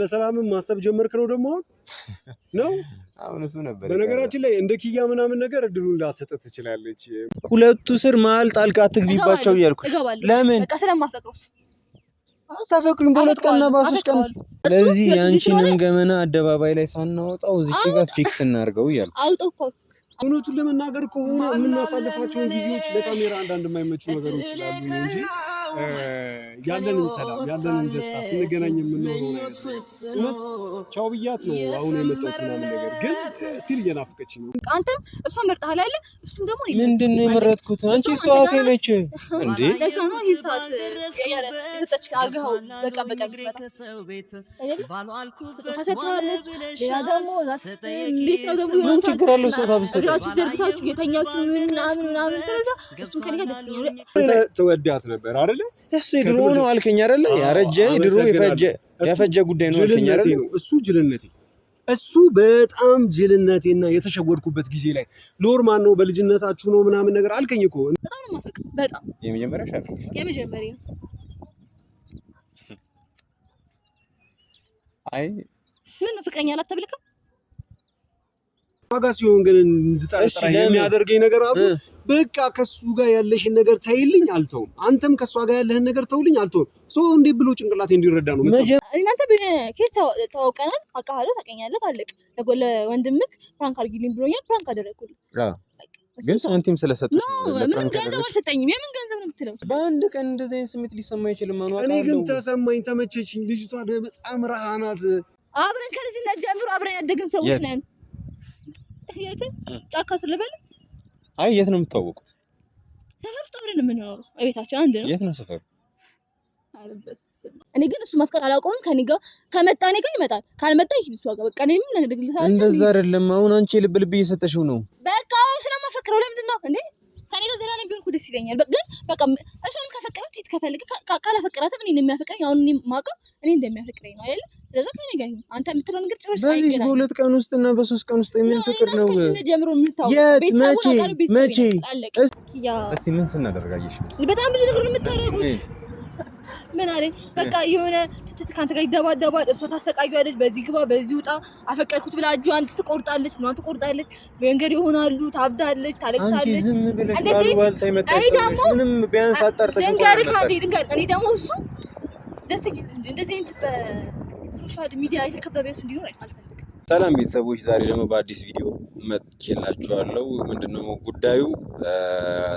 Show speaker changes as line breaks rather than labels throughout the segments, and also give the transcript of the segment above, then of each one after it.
ለሰላም ማሰብ ጀመርክ ነው ደግሞ ነው
አሁን እሱ ነበር
በነገራችን ላይ እንደ ኪያ ምናምን ነገር እድሉን ላትሰጥ ትችላለች
ሁለቱ ስር መሀል ጣልቃ አትግቢባቸው እያልኩሽ ለምን
በቃ ስለማፈቅረው
አታፈቅሩኝ በሁለት ቀንና በሶስት ቀን ስለዚህ ያንቺንም ገመና አደባባይ ላይ ሳናወጣው እዚህ ጋር ፊክስ እናርገው እያልኩ
አውጣው እኮ
እውነቱን ለመናገር ከሆነ የምናሳልፋቸው ጊዜዎች ለካሜራ አንዳንድ የማይመቹ ነገሮች ይላሉ ነው እንጂ ያለንን ሰላም ያለንን ደስታ ስንገናኝ የምንኖረው ነገር እውነት ቻው ብያት ነው አሁን የመጣሁት ምናምን ነገር ግን ስቲል እየናፈቀችኝ ነው።
አንተም እሷ መርጠሃል አይደል? እሱም ደግሞ
ምንድን ነው የመረጥኩት? አንቺ ሰዓት ነች እንዴ?
ለዛ ነው ይሄ ሰዓት የሰጠች አግኸው በቃ ይመጣ ተሰጥቷለች። ሌላ ደግሞ ቤት ነው ደግሞ
ምን ችግር አለው? ሰው ታብሰ
እግራችሁ ዘርግታችሁ የተኛችሁ ምናምን ስለዛ እሱም ከኔ ጋር ደስ ይላል።
ትወዳት ነበር አይደል?
እሱ ድሮ ነው አልከኝ አይደል? ያረጀ ድሮ ያፈጀ ጉዳይ ነው አልከኝ አይደል?
እሱ ጅልነቴ እሱ በጣም ጅልነቴና የተሸወድኩበት ጊዜ ላይ ኖርማል ነው በልጅነታችሁ ነው ምናምን ነገር አልከኝ እኮ
በጣም ነው ማፈቅ በጣም
የመጀመሪያ
ነው
አይ
ምን ነው ፍቅረኛ አላተብልከም
ዋጋ ሲሆን ግን እንድጠረጥራ የሚያደርገኝ ነገር አሉ በቃ ከሱ ጋር ያለሽን ነገር ተይልኝ አልተውም አንተም ከሷ ጋር ያለህን ነገር ተውልኝ አልተውም ሶ እንዴ ብሎ ጭንቅላቴ እንዲረዳ ነው
እናንተ ከየት ተዋውቀናል አውቃለሁ ታውቀኛለህ አለቅ ለጎለ ወንድምክ ፍራንክ አድርጊልኝ ብሎኛል ፍራንክ አደረኩልኝ
ግን ሳንቲም ስለሰጡሽ
ምን ገንዘብ አልሰጠኝም የምን ገንዘብ ነው የምትለው
በአንድ ቀን እንደዚህ አይነት ስሜት ሊሰማ ይችላል ማን
እኔ ግን ተሰማኝ ተመቸችኝ ልጅቷ በጣም ረሃናት
አብረን ከልጅነት ጀምሮ አብረን ያደግን ሰዎች ነን የት ጫካ ስለበል
አይ የት ነው የምትታወቁት
ሰፈር ውስጥ አብረን የምንኖረው ቤታችን አንድ ነው
የት ነው ሰፈሩ
እኔ ግን እሱ መፍቀር አላውቀውም ከኔ ጋር ከመጣ እኔ ጋር ይመጣል ካልመጣ ይሄድ እሱ ጋር በቃ እኔም ነግልታለሁ
እንደዛ አይደለም አሁን አንቺ ልብ እየሰጠሽው ነው
በቃ ስለማፈቅረው ለምንድን ነው እንዴ ከኔ ጋር ዘላለም ቢሆን እኮ ደስ ይለኛል ግን በቃ እሱን ከፈቀራት ይት ከፈልክ ካላፈቀራትም እኔን የሚያፈቅረኝ አሁን እኔ ማውቀው እኔ እንደሚያፈቅረኝ ነው አይደል ስለዛ ከኔ ጋር አንተ የምትለው ነገር ጭራሽ አይገናም
በዚህ በሁለት ቀን ውስጥ እና በሶስት ቀን ውስጥ ምን ፍቅር ነው
ጀምሮ የምታውቀው
መቼ እስቲ ምን ስናደርጋየሽ
በጣም ብዙ ነገር ነው የምታደርጉት ምን አለኝ በቃ የሆነ ካንተ ጋር ይደባደባል እሷ ታሰቃያለች በዚህ ግባ በዚህ ውጣ አፈቀርኩት ብላ እጇን ትቆርጣለች ምናምን ትቆርጣለች መንገድ ይሆናሉ ታብዳለች ታለቅሳለች
ዝም ብለሽ ባልባልታ ይመጣሽ ምንም ቢያንስ አጣርተሽ
እኔ ደግሞ እሱ ደስተኛ እንደዚህ አይነት በሶሻል ሚዲያ የተከበበ እንዲኖር አልፈልግም
ሰላም ቤተሰቦች ዛሬ ደግሞ በአዲስ ቪዲዮ መጥቼላችኋለሁ ምንድነው ጉዳዩ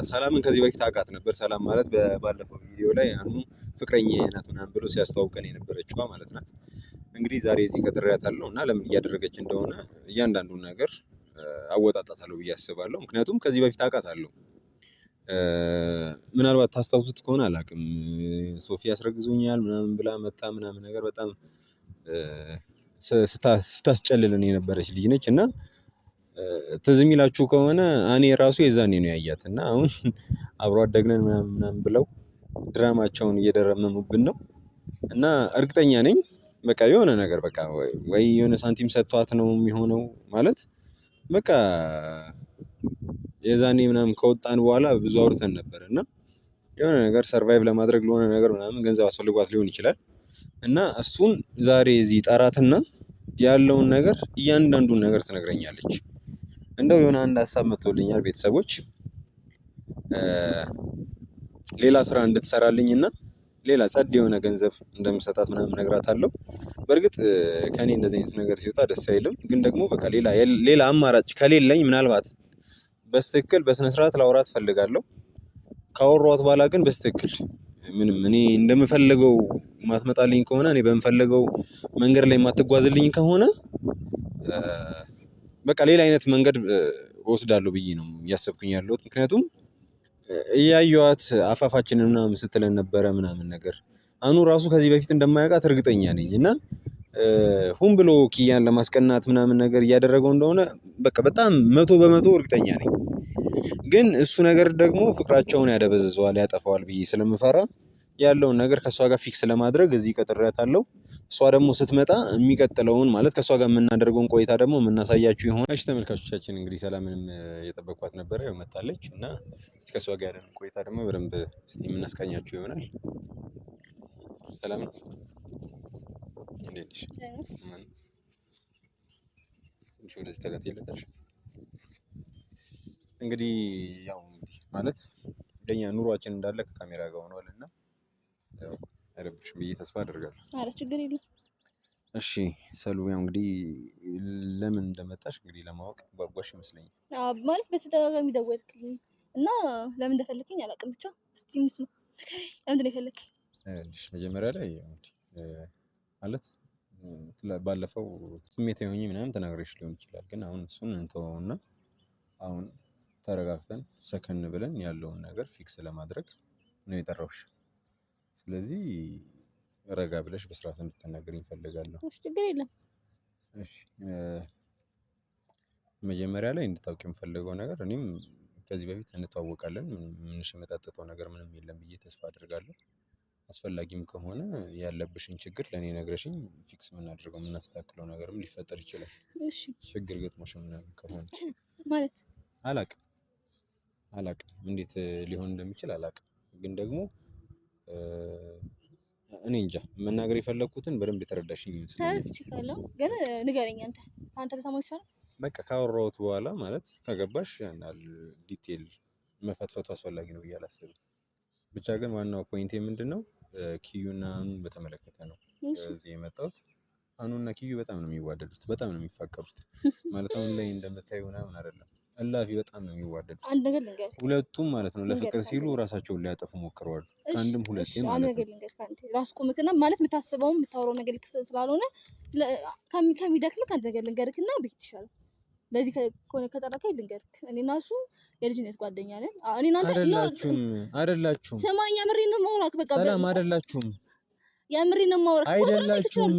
ሰላምን ከዚህ በፊት አውቃት ነበር ሰላም ማለት ባለፈው ቪዲዮ ላይ አኑ ፍቅረኛ ናት ምናምን ብሎ ሲያስተዋውቀን የነበረችዋ ማለት ናት እንግዲህ ዛሬ እዚህ ቀጥሬያታለሁ እና ለምን እያደረገች እንደሆነ እያንዳንዱን ነገር አወጣጣታለሁ ብዬ አስባለሁ ምክንያቱም ከዚህ በፊት አውቃታለሁ ምናልባት ታስታውሱት ከሆነ አላውቅም ሶፊያ አስረግዞኛል ምናምን ብላ መጣ ምናምን ነገር በጣም ስታስጨልልን የነበረች ልጅ ነች እና ትዝ የሚላችሁ ከሆነ እኔ ራሱ የዛኔ ነው ያያት እና አሁን አብሮ አደግነን ምናምን ብለው ድራማቸውን እየደረመሙብን ነው እና እርግጠኛ ነኝ በቃ የሆነ ነገር በቃ ወይ የሆነ ሳንቲም ሰጥቷት ነው የሚሆነው ማለት በቃ የዛኔ ምናምን ከወጣን በኋላ ብዙ አውርተን ነበር እና የሆነ ነገር ሰርቫይቭ ለማድረግ ለሆነ ነገር ምናምን ገንዘብ አስፈልጓት ሊሆን ይችላል እና እሱን ዛሬ እዚህ ጠራትና ያለውን ነገር እያንዳንዱን ነገር ትነግረኛለች እንደው የሆነ አንድ ሐሳብ መጥቶልኛል ቤተሰቦች ሌላ ስራ እንድትሰራልኝና ሌላ ጸድ የሆነ ገንዘብ እንደምሰጣት ምናምን ነግራታለሁ በርግጥ ከኔ እንደዚህ አይነት ነገር ሲወጣ ደስ አይልም ግን ደግሞ በቃ ሌላ አማራጭ ከሌለኝ ምናልባት በስትክክል በስነ ስርዓት ላውራት ፈልጋለሁ ካወራኋት በኋላ ግን በስትክክል ምንም እኔ እንደምፈልገው ማስመጣልኝ ከሆነ እኔ በመፈልገው መንገድ ላይ ማትጓዝልኝ ከሆነ በቃ ሌላ አይነት መንገድ ወስዳለሁ ብዬ ነው ያሰብኩኝ ያለሁት ምክንያቱም እያየኋት አፋፋችንን ምናምን ስትለን ነበረ ምናምን ነገር አኑ ራሱ ከዚህ በፊት እንደማያውቃት እርግጠኛ ነኝ እና ሁን ብሎ ኪያን ለማስቀናት ምናምን ነገር እያደረገው እንደሆነ በቃ በጣም 100% እርግጠኛ ነኝ ግን እሱ ነገር ደግሞ ፍቅራቸውን ያደበዝዘዋል ያጠፋዋል ብዬ ስለምፈራ ያለውን ነገር ከሷ ጋር ፊክስ ለማድረግ እዚህ ቀጥሬያታለሁ እሷ ደግሞ ስትመጣ የሚቀጥለውን ማለት ከሷ ጋር የምናደርገውን ቆይታ ደግሞ የምናሳያችሁ ይሆናል እሺ ተመልካቾቻችን እንግዲህ ሰላምንም እየጠበቅኳት ነበር ያው መጣለች እና እስኪ ከሷ ጋር ያለን ቆይታ ደግሞ በደንብ እስቲ የምናስቃኛችሁ ይሆናል ሰላም እንዴት ነሽ? ትንሽ ወደዚህ ተከትይለታል። እንግዲህ ያው እንግዲህ ማለት እንደኛ ኑሯችን እንዳለ ከካሜራ ጋር ሆኗል እና ያው አይረብሽም ብዬ ተስፋ አደርጋለሁ።
ኧረ ችግር የለም።
እሺ ሰሉ ያው እንግዲህ ለምን እንደመጣሽ እንግዲህ ለማወቅ ጓጓሽ ይመስለኛል።
ማለት በተደጋጋሚ ደወልክልኝ እና ለምን እንደፈለከኝ አላውቅም። ብቻ እስቲ እንስማ። ለምንድን ነው የፈለከኝ?
እሺ መጀመሪያ ላይ ማለት ባለፈው ስሜታዊ ሆኜ ምናምን ተናግሬሽ ሊሆን ይችላል። ግን አሁን እሱን እንተወውና አሁን ተረጋግተን ሰከን ብለን ያለውን ነገር ፊክስ ለማድረግ ነው የጠራሁሽ። ስለዚህ ረጋ ብለሽ በስርዓት እንድትናገሪኝ እፈልጋለሁ።
እሺ ችግር የለም።
እሺ መጀመሪያ ላይ እንድታውቂ የምፈልገው ነገር እኔም ከዚህ በፊት እንተዋወቃለን፣ የምንሸመጣጠጠው ነገር ምንም የለም ብዬ ተስፋ አድርጋለሁ። አስፈላጊም ከሆነ ያለብሽን ችግር ለእኔ ነግረሽኝ ፊክስ የምናደርገው የምናስተካክለው ነገርም ሊፈጠር ይችላል።
እሺ
ችግር ገጥሞሽ ምናምን ከሆነ
ማለት
አላቅም እንዴት ሊሆን እንደሚችል አላቅም። ግን ደግሞ እኔ እንጃ መናገር የፈለኩትን በደንብ የተረዳሽኝ ይመስለኛል።
ተረድቼሻለሁ፣ ግን ንገረኝ አንተ ከአንተ በሰማው ይሻላል።
በቃ ካወራሁት በኋላ ማለት ከገባሽ ያናል ዲቴል መፈትፈቱ አስፈላጊ ነው ብዬ አላስብም። ብቻ ግን ዋናው ፖይንቴ ምንድነው ኪዩና አኑን በተመለከተ ነው እዚህ የመጣሁት። አኑና ኪዩ በጣም ነው የሚዋደዱት፣ በጣም ነው የሚፋቀሩት። ማለት አሁን ላይ እንደምታዩ ምናምን አይደለም፣ እላፊ በጣም ነው የሚዋደዱት
አንድ ነገር ልንገርህ፣
ሁለቱም ማለት ነው። ለፍቅር ሲሉ ራሳቸውን ሊያጠፉ ሞክረዋል፣ ከአንድም ሁለቴ ማለት ነው።
አንድ ነገር ልንገርህ ካንተ ራስ ቁምክና ማለት የምታስበውም የምታወራው ነገር ልክ ስላልሆነ ከሚደክምህ አንድ ነገር ልንገርህና ቤት ይሻላል። ለዚህ ከጠራከኝ ልንገርህ፣ እኔ እና እሱ የልጅነት ጓደኛ ነን። እኔ እናንተ
አይደላችሁም።
ስማኝ፣ የምሬን ነው የማወራህ። በቃ
ሰላም አይደላችሁም።
የምሬን ነው የማወራህ።
አይደላችሁም።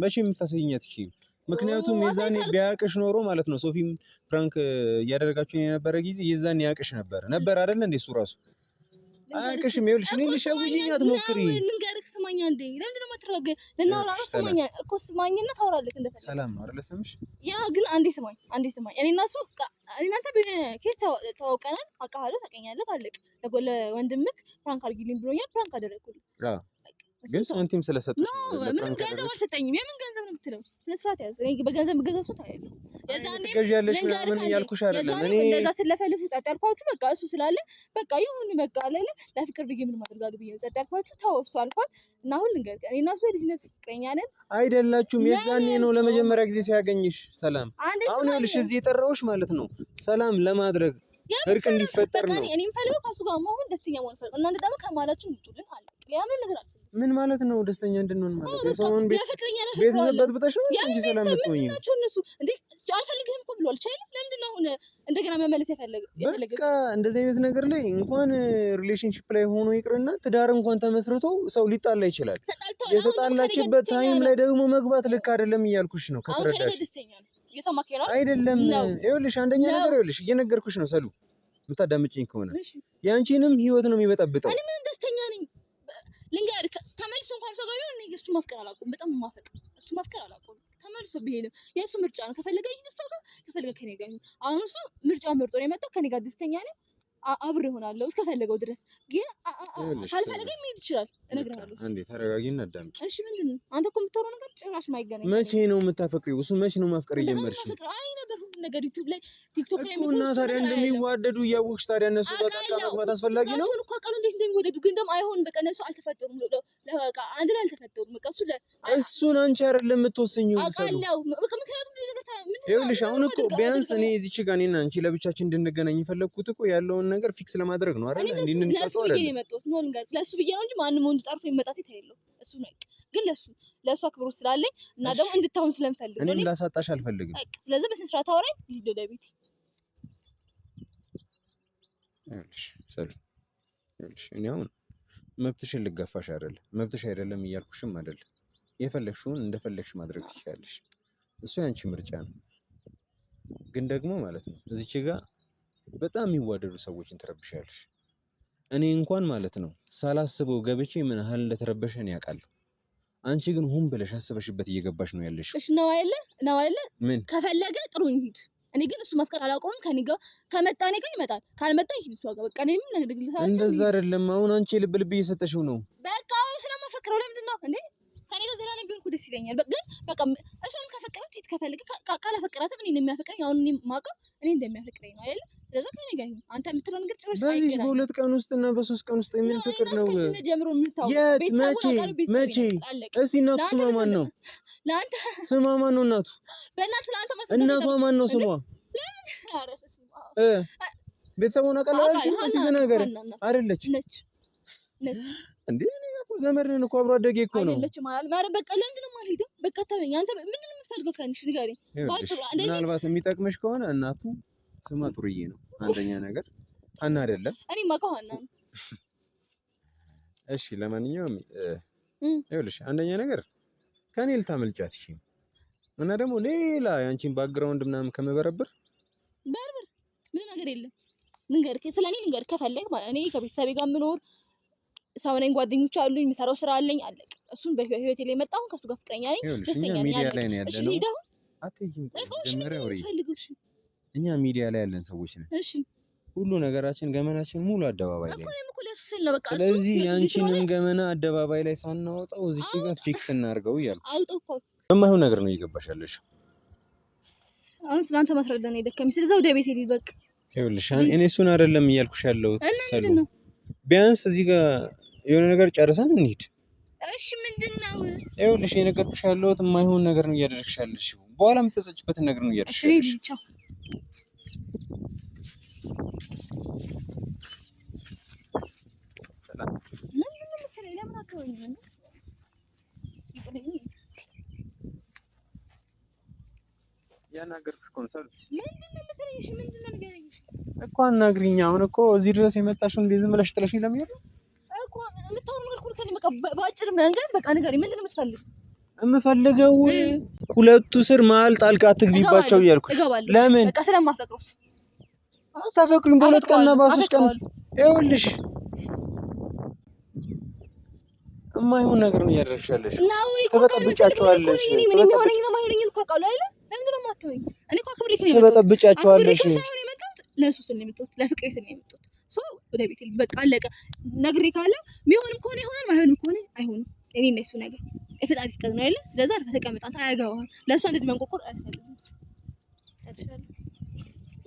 መቼ የምታሳይኛት እሺ? ምክንያቱም የዛኔ ቢያቅሽ ኖሮ ማለት ነው ሶፊም ፕራንክ እያደረጋችሁኝ የነበረ ጊዜ የዛኔ ያቅሽ ነበር አይደል እንዴ? እሱ ራሱ አያቅሽም። ይኸውልሽ እኔ ልሸውጂኝ አትሞክሪ።
ልንገርህ፣ ስማኝ አንዴ። ለምንድን ነው የማትረጋገው? ልናወራ ነው። ስማኝ እኮ ስማኝና ታወራለህ እንደፈለግህ።
ሰላም ነው አይደል? ስምሽ
ያ ግን አንዴ ስማኝ። እኔ እና እሱ እናንተ ኬስ ተዋውቀናል። አውቃለሁ፣ ታውቀኛለህ። ካለቅ ለወንድምህ ፕራንክ አድርጊልኝ ብሎኛል። ፕራንክ አደረግኩልኝ።
ግን ሳንቲም ስለሰጠሽ ነው።
ምንም ገንዘብ አልሰጠኝም። የምን ገንዘብ ነው የምትለው? ስነ ስርዓት ያዝ። እኔ በገንዘብ የምገዛ ሰው ታያለህ። የዛኔ
ትገዣለሽ ምናምን እያልኩሽ አይደለም። እኔ
እንደዛ ስለፈልፉ ጸጥ ያልኳችሁ በቃ እሱ ስላለ በቃ ይሁን በቃ አለለ ለፍቅር ብዬ ምን ማድረጋለሁ ብዬ ጸጥ ያልኳችሁ። ተው እሱ አልፏል። እና አሁን ልንገርህ፣ እኔ እና እሱ የልጅነት ፍቅረኛ ነን።
አይደላችሁም። የዛኔ ነው ለመጀመሪያ ጊዜ ሲያገኝሽ ሰላም። አሁን ይኸውልሽ እዚህ የጠራሁሽ ማለት ነው ሰላም ለማድረግ እርቅ እንዲፈጠር ነው።
እኔ የምፈልገው ከእሱ ጋር መሆን፣ ደስተኛ መሆን ፈልገው። እናንተ ደግሞ ከማላችሁ ውጡልን አለ። ለምን ነገር አለ?
ምን ማለት ነው ደስተኛ እንድንሆን ማለት? የሰውን ቤተሰብ በጥብጠሽ ነው እንጂ ሰላም የምትሆኚ
እነሱ እንዴ? አልፈልግህም እኮ ብሏል። ቻይል ለምንድን ነው አሁን እንደገና መመለስ የፈለገው?
በቃ እንደዚህ አይነት ነገር ላይ እንኳን ሪሌሽንሺፕ ላይ ሆኖ ይቅርና ትዳር እንኳን ተመስርቶ ሰው ሊጣላ ይችላል። የተጣላችበት ታይም ላይ ደግሞ መግባት ልክ አይደለም እያልኩሽ ነው። ከተረዳሽ አይደለም። ይኸውልሽ አንደኛ ነገር ይኸውልሽ እየነገርኩሽ ነው ሰሉ፣ የምታዳምጪኝ ከሆነ ያንቺንም ህይወት ነው የሚበጠብጠው።
እኔ ምን ደስተኛ ነኝ ልንገርህ። ተመልሶ እንኳን ሰው ጋር ቢሆን እሱ ማፍቀር አላውቅም። በጣም ማፈቅር እሱ ማፍቀር አላውቅም። ተመልሶ ቢሄድም የእሱ ምርጫ ነው። ከፈለገ ይደስ ጋር ከፈለገ ከኔ ጋር ይሁን። አሁን እሱ ምርጫውን መርጦ ነው የመጣው። ከኔ ጋር ደስተኛ ነኝ። አብሬ እሆናለሁ እስከፈለገው ድረስ። ግን ካልፈለገ መሄድ ይችላል። እነግርሃለሁ።
አንዴ ተረጋጊና አዳምጪ።
እሺ ምንድን ነው አንተ እኮ የምታወራው ነገር ጭራሽ ማይገናኝ።
መቼ ነው የምታፈቅሪው? እሱ መቼ ነው ማፍቀር የጀመርሽ?
አይ ነበር ሁሉ ነገር ዩቲዩብ ላይ ቲክቶክ ላይ
እና ታዲያ እንደሚዋደዱ እያወቅሽ ታዲያ እነሱ ጋር ጣጣ መግባት አስፈላጊ ነው?
እኮ ቃሉ እንዴት እንደሚወደዱ ግን ደግሞ አይሆንም። በቃ እነሱ አልተፈጠሩም። ለበቃ አንድ ላይ አልተፈጠሩም። በቃ
እሱን አንቺ አይደለም የምትወስኚው።
አውቃለሁ። በቃ ምክንያቱም
ይኸውልሽ አሁን እኮ ቢያንስ እኔ እዚች ጋር እኔና አንቺ ለብቻችን እንድንገናኝ የፈለግኩት እኮ ያለውን ነገር ፊክስ ለማድረግ ነው አይደል? እንድንጣጣው አይደለም።
ለሱ ብዬ ነው እንጂ ማንም ወንድ ጠርቶ የሚመጣ ሴት አይደለም። እሱ ነው ግን ለሱ አክብሮት ስላለኝ እና ደግሞ እንድታውን ስለምፈልግ ነው።
እኔም ላሳጣሽ አልፈልግም።
ስለዚህ በስነ ስርዓት አውራኝ ልጅ ወደ ቤቴ።
ይኸውልሽ እኔ አሁን መብትሽን ልጋፋሽ አይደለም፣ መብትሽ አይደለም እያልኩሽም አይደለም። የፈለግሽውን እንደፈለግሽ ማድረግ ትችያለሽ። እሱ ያንቺ ምርጫ ነው። ግን ደግሞ ማለት ነው እዚች ጋር በጣም የሚዋደዱ ሰዎችን ትረብሻለሽ። እኔ እንኳን ማለት ነው ሳላስበው ገብቼ ምን ያህል እንደተረበሸን ያውቃል። አንቺ ግን ሆን ብለሽ አስበሽበት እየገባሽ ነው ያለሽ።
እሺ ነው አይደለ? ምን ከፈለገ ጥሩ ይሄድ። እኔ ግን እሱ ማፍቀር አላውቀውም። ከኔ ጋር ከመጣ እኔ ጋር ይመጣል፣ ካልመጣ ይሄድ እሱ ጋር። በቃ እኔም ነግልልታለሁ።
እንደዛ አይደለም። አሁን አንቺ ልብ እየሰጠሽው ነው።
በቃ ስለማፈቅረው ለምንድን ነው እንዴ? ከኔ ጋር ዘላለም ቢሆን እኮ ደስ ይለኛል። ግን በቃ እሷን ከፈቀራት ትሄድ ከፈለገ ካላፈቀራትም እኔን የሚያፈቅረኝ አሁን እኔ የማውቀው እኔ እንደሚያፈቅረኝ ነው አይደል? ስለዛ ከኔ ጋር ይሁን። አንተ የምትለው ነገር ጭራሽ
በዚህ በሁለት ቀን ውስጥ እና በ3 ቀን ውስጥ የምን ፍቅር ነው? የት መቼ? እስቲ እናቱ ስሟ ማን ነው?
ለአንተ
ስሟ ማን ነው እናቱ?
በእናትህ ለአንተ
እናቷ ማን ነው ስሟ? ቤተሰቡን አቀላልሽ እስቲ ተናገር። አይደለች ነች እንዴ? እኔ እኮ ዘመድ ነን እኮ አብሮ አደጌ እኮ ነው።
አይደለች ማለት ማለት በቃ ለምንድን ነው የማልሄደው? በቃ ተወኝ። አንተ ምንድን ነው የምትፈልገው ከእኔ ንገረኝ።
ምናልባት የሚጠቅምሽ ከሆነ እናቱ ስሟ ጥሩዬ ነው። አንደኛ ነገር ሀና አይደለም።
እኔ የማውቀው ሀና ነው።
እሺ ለማንኛውም ይኸውልሽ አንደኛ ነገር ከኔ ልታመልጫት እሺ። እና ደግሞ ሌላ ያንቺን ባክግራውንድ ምናምን ከመበረብር
በርብር ምን ነገር የለም። ልንገርህ ስለኔ ልንገርህ ከፈለግ እኔ ከቤተሰቤ ጋር የምኖር ሰው ነኝ። ጓደኞች አሉኝ፣ የምሰራው ስራ አለኝ። አለቅ እሱን በህይወቴ ላይ መጣሁ። ከሱ ጋር ፍቅረኛ ነኝ። ደስተኛ ነኝ።
ሚዲያ ላይ ነው ያለነው።
እሺ
አትይም መጀመሪያ ወሬ እኛ ሚዲያ ላይ ያለን ሰዎች ነን።
እሺ
ሁሉ ነገራችን ገመናችን ሙሉ አደባባይ ላይ
እኮ ነው። እኮ ለሱ ስል ነው በቃ።
ስለዚህ ያንቺንም ገመና አደባባይ ላይ ሳናወጣው እዚች ጋር ፊክስ እናድርገው እያልኩ
አውጣው እኮ
የማይሆን ነገር ነው እየገባሽ ያለሽው።
አሁን ስላንተ ማስረዳት ነው የደከመኝ። ስለዚህ ወደ ቤት ሄድ በቃ።
ይኸውልሽ እኔ እሱን አይደለም እያልኩሽ ያለሁት።
ምንድን ነው
ቢያንስ እዚህ ጋር የሆነ ነገር ጨርሰን እንሂድ።
እሺ ምንድን ነው?
ይኸውልሽ የነገርኩሽ ያለሁት የማይሆን ነገር ነው እያደረግሽ ያለሽው። በኋላ የምትጸጸችበትን ነገር ነው እያደረግሽ ያለሽው።
እሺ ቻው።
ሰላም
ለምን አትሆኝም እንዴ?
ያናገርኩሽ እኮ ነው ሰሉ።
ምንድን ነው የምትለኝ? እሺ ምንድን ነው ንገረኝ
እኮ አናግሪኝ። አሁን እኮ እዚህ ድረስ የመጣሽው እንዴ ዝም ብለሽ ጥለሽኝ ለመሄድ ነው
እኮ? የምታወራው ነገር እኮ ከእኔ በቃ በአጭር መንገድ በቃ ንገረኝ። ምንድን ነው የምትፈልገው?
የምፈልገው ሁለቱ ስር መሀል ጣልቃ አትግቢባቸው እያልኩሽ። ለምን?
በቃ ስለማፈቅረው።
አታፈቅሪኝ? በሁለት ቀንና በ3 ቀን ይኸውልሽ የማይሆን ነገር ነው እያደረግሽ ያለሽ። ትበጠብጫቸዋለሽ።
እኔ ምን የሚሆነኝ ነው የማይሆነኝ እኮ አውቃለሁ አይደል? ለምንድን ነው የማትሆኝ? እኔ እኮ አክብሬ ከኔ
ትበጠብጫቸዋለሽ።
ለሱ ስል ነው የመጣሁት፣ ለፍቅሬ ስል ነው የመጣሁት። ሶ ወደ ቤት በቃ አለቀ። ነግሬ ካለ የሚሆንም ከሆነ ይሆናል፣ ማይሆንም ከሆነ አይሆንም። እኔ እና እሱ ነገር የፈጣሪ ፍቃድ ነው አይደል? ስለዚህ አልፈ ተቀመጥ። አንተ አያገባህም። ለእሷ እንደዚህ መንቆርቆር አያስፈልግም።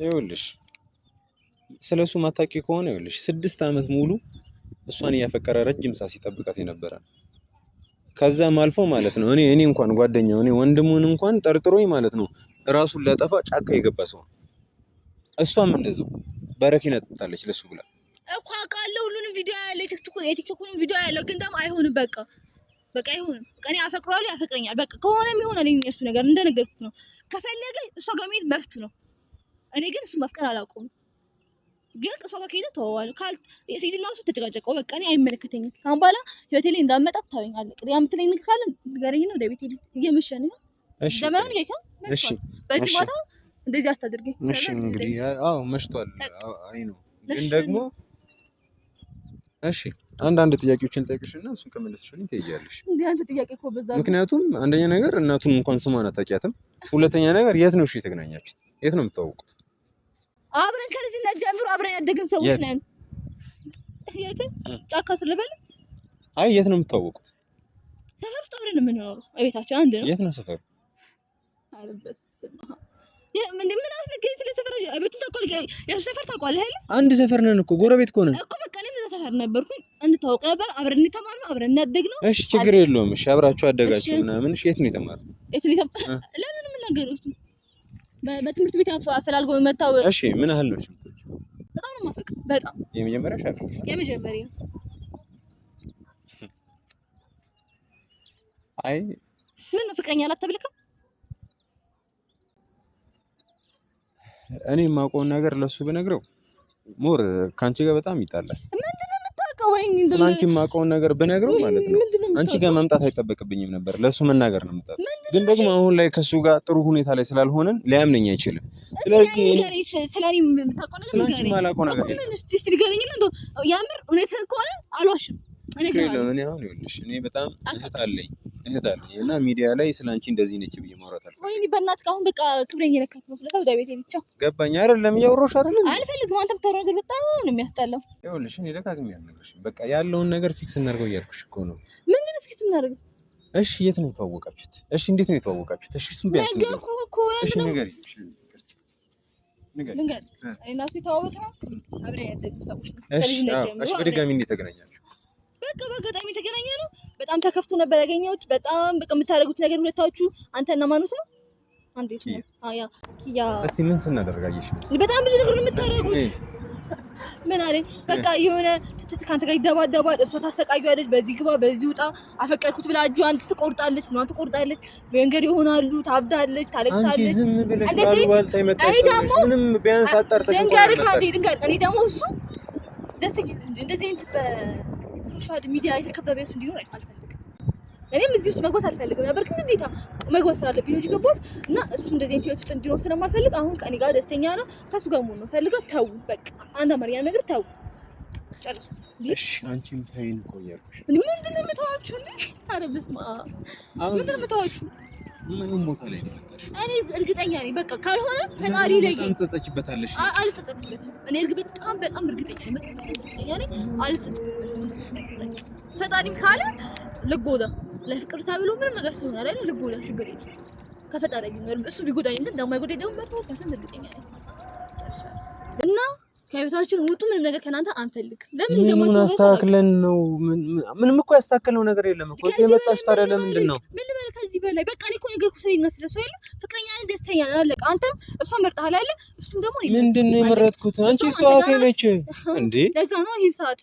ይኸውልሽ ስለሱ ማታውቂ ከሆነ ይኸውልሽ 6 ዓመት ሙሉ እሷን እያፈቀረ ረጅም ሰዓት ሲጠብቃት የነበረ ከዛም አልፎ ማለት ነው እኔ እንኳን ጓደኛው እኔ ወንድሙን እንኳን ጠርጥሮኝ ማለት ነው ራሱን ላጠፋ ጫካ የገባ ሰው። እሷም እንደዛው በረኪና ጠጣለች ለሱ ብላ
እኮ አውቃለሁ። ሁሉንም ቪዲዮ ያለ የቲክቶኩን ቪዲዮ ያለው ግን ደግሞ አይሆንም። በቃ አይሆንም። በቃ እኔ አፈቅረዋለሁ፣ ያፈቅረኛል። በቃ ከሆነም ይሆናል። እሱ ነገር እንደነገርኩት ነው። ከፈለገ እሷ ጋር መሄድ መብቱ ነው። እኔ ግን እሱ ማፍቀር አላውቀውም። ግን እሷ ጋር ከሄደ ተወዋለሁ። ሴትና እሱ ተጨቃጨቀው። በቃ እኔ አይመለከተኝም። አሁን በኋላ ህይወቴ ላይ እንዳመጣ ታወኝ አለ። ቅድም የምትለኝ ነገር ካለ ንገረኝ ነው። ወደ ቤት እየመሸ ነው።
እሺ
ዘመኑን ይሄ እሺ በዚህ ማታ እንደዚህ አታድርገኝ።
እሺ እንግዲህ አዎ መሽቷል። አይ ነው ግን ደግሞ እሺ አንዳንድ ጥያቄዎችን ጠይቅሽና እሱን ከመለስሽልኝ ትሄጃለሽ።
እንዴ አንተ ጥያቄ እኮ በዛ።
ምክንያቱም አንደኛ ነገር እናቱን እንኳን ስሟን አታውቂያትም። ሁለተኛ ነገር የት ነው እሺ የተገናኛችሁት? የት ነው የምትተዋወቁት?
አብረን ከልጅነት ጀምሮ አብረን ያደግን ሰዎች ነን። የት? ጫካ ስር ልበል?
አይ የት ነው የምትተዋወቁት?
ሰፈር ውስጥ አብረን ነው የምንኖረው። ቤታችን አንድ ነው።
የት ነው ሰፈሩ?
አረበስ ምን አስነገረኝ ስለ ሰፈር? ቤቱ ታውቃለህ? የሱ ሰፈር ታውቃለህ አይደል?
አንድ ሰፈር ነን እኮ ጎረቤት እኮ ነን
እኮ። በቃ እኔም እዛ ሰፈር ነበርኩኝ። እንታወቅ ነበር። አብረን እንተማርነው፣ አብረን እናደግነው።
እሺ ችግር የለውም። እሺ አብራችሁ አደጋችሁ ምናምን። እሺ የት ነው የተማርነው?
ለምን የምናገረው እሱ በትምህርት ቤት አፈላልጎ መጣው።
እሺ ምን ያህል ነው?
በጣም ነው የማፈቅረው። በጣም
የመጀመሪያ ሻፍ
የመጀመሪያ ነው።
አይ
ምን ነው ፍቅረኛ አላተብልከም?
እኔ የማውቀውን ነገር ለሱ ብነግረው ሞር ካንቺ ጋር በጣም ይጣላል።
ምንድነው የምታውቀው? ወይኔ
ስለአንቺ የማውቀውን ነገር ብነግረው ማለት ነው አንቺ ጋር መምጣት አይጠበቅብኝም ነበር። ለሱ መናገር ነው የምጣለው። ግን ደግሞ አሁን ላይ ከሱ ጋር ጥሩ ሁኔታ ላይ ስላልሆነን ሊያምነኝ አይችልም። ስለዚህ
ስለኔ የምታውቀው ነገር
ስለአንቺ የማላውቀው ነገር የለም።
እስቲ ንገረኝ። ያምር እውነት ከሆነ አልዋሽም። እኔ
አሁን ይኸውልሽ እኔ በጣም እህት አለኝ እና ሚዲያ ላይ ስለአንቺ እንደዚህ ነች ብዬ ማውራት አልፈልግም።
ወይኔ በእናትህ አሁን በቃ ክብሬን እየነካት ነው። ስለዚህ ወደ ቤቴ ብቻ
ገባኝ አይደለም? እያወራሁሽ አይደለም?
አልፈልግም። አንተ የምታወራው ነገር በጣም ነው የሚያስጠላው።
ይኸውልሽ እኔ ደጋግሜ አልነግርሽም። በቃ ያለውን ነገር ፊክስ እናድርገው እያልኩሽ እኮ ነው።
ምንድን ነው ፊክስ የምናደርገው?
እሺ የት ነው የተዋወቃችሁት? እሺ እንዴት ነው የተዋወቃችሁት? እሺ እሱን ቢያንስ
ነገርኩህ እኮ
እሺ ንገሪኝ።
ልንገር እኔና እሱ የተዋወቅነው አብረን ያደግን ሰዎች ነው።
እሺ በድጋሚ እንዴት ተገናኛችሁ?
በቃ በአጋጣሚ ተገናኘ ነው። በጣም ተከፍቶ ነበር ያገኘሁት። በጣም በቃ የምታደርጉት ነገር ሁለታችሁ አንተና ማኑስ ነው። አንዴት ነው አያ ኪያ
እስቲ ምን ስናደርጋየሽ?
በጣም ብዙ ነገር ነው የምታደርጉት። ምን አለኝ በቃ የሆነ ካንተ ጋር ይደባደባል፣ እሷ ታሰቃያለች፣ በዚህ ግባ በዚህ ውጣ፣ አፈቀርኩት ብላ እጇን ትቆርጣለች፣ ምናምን ትቆርጣለች፣ መንገድ ይሆናሉ፣ ታብዳለች፣ ታለቅሳለች።
አንቺ ዝም ብለሽ ባልባልታ ይመጣሽ ምንም ቢያንስ አጣርተሽ
እኔ ደግሞ እሱ ደስተኛ እንደዚህ አይነት በሶሻል ሚዲያ የተከበበ ሰው እንዲኖር አልፈልግም። እኔም እዚህ ውስጥ መግባት አልፈልግም ነበር፣ ግን ግዴታ መግባት ስላለብኝ ነው ገባሁት። እና እሱ እንደዚህ አይነት ህይወት ውስጥ እንዲኖር ስለማልፈልግ አሁን ከእኔ ጋር ደስተኛ ነው፣ ከሱ ጋር መሆን ነው ፈልገው። ተው በቃ አንድ አማርኛ ነገር ተው፣ ጨርሱ።
እሺ አንቺም ተይኝ እኮ እያልኩሽ
ምንድን ነው የምተዋችሁ እንዴ? ኧረ በስመ አብ ምንድን ነው የምተዋችሁ?
ምን ቦታ ላይ ነው ያለሽ?
እኔ እርግጠኛ ነኝ በቃ ካልሆነ ፈጣሪ ላይ
ትጸጸችበታለሽ።
አልጸጸትበትም። እኔ በጣም እርግጠኛ ነኝ አልጸጸትበትም። ፈጣሪ ካለ ልጎዳ ለፍቅር ተብሎ ምንም ነገር ሲሆን አይደል ልጎዳ ችግር የለም። ከፈጣሪ ግን እሱ ቢጎዳኝ ግን እንደማይጎዳኝ ደግሞ በጣም እርግጠኛ ነኝ። እና ከህይወታችን ውጡ። ምንም ነገር ከናንተ አንፈልግም። ለምን እንደማትወጡ
አስተካክለን ነው። ምንም እኮ ያስተካከለው ነገር የለም እኮ የመጣሽ ታዲያ ለምንድን ነው?
ምን ልበል ከዚህ በላይ በቃ እኔ እኮ ነገርኩህ ስለኝ ነው ስለሱ አይደል ፍቅረኛ ነኝ ደስተኛ ነኝ አለቀ። አንተም እሷ መርጠሃል አይደል? እሱም ደግሞ
ምንድን ነው የመረጥኩት? አንቺ ሰዓት ነች እንዴ?
ለዛ ነው ይሄን ሰዓት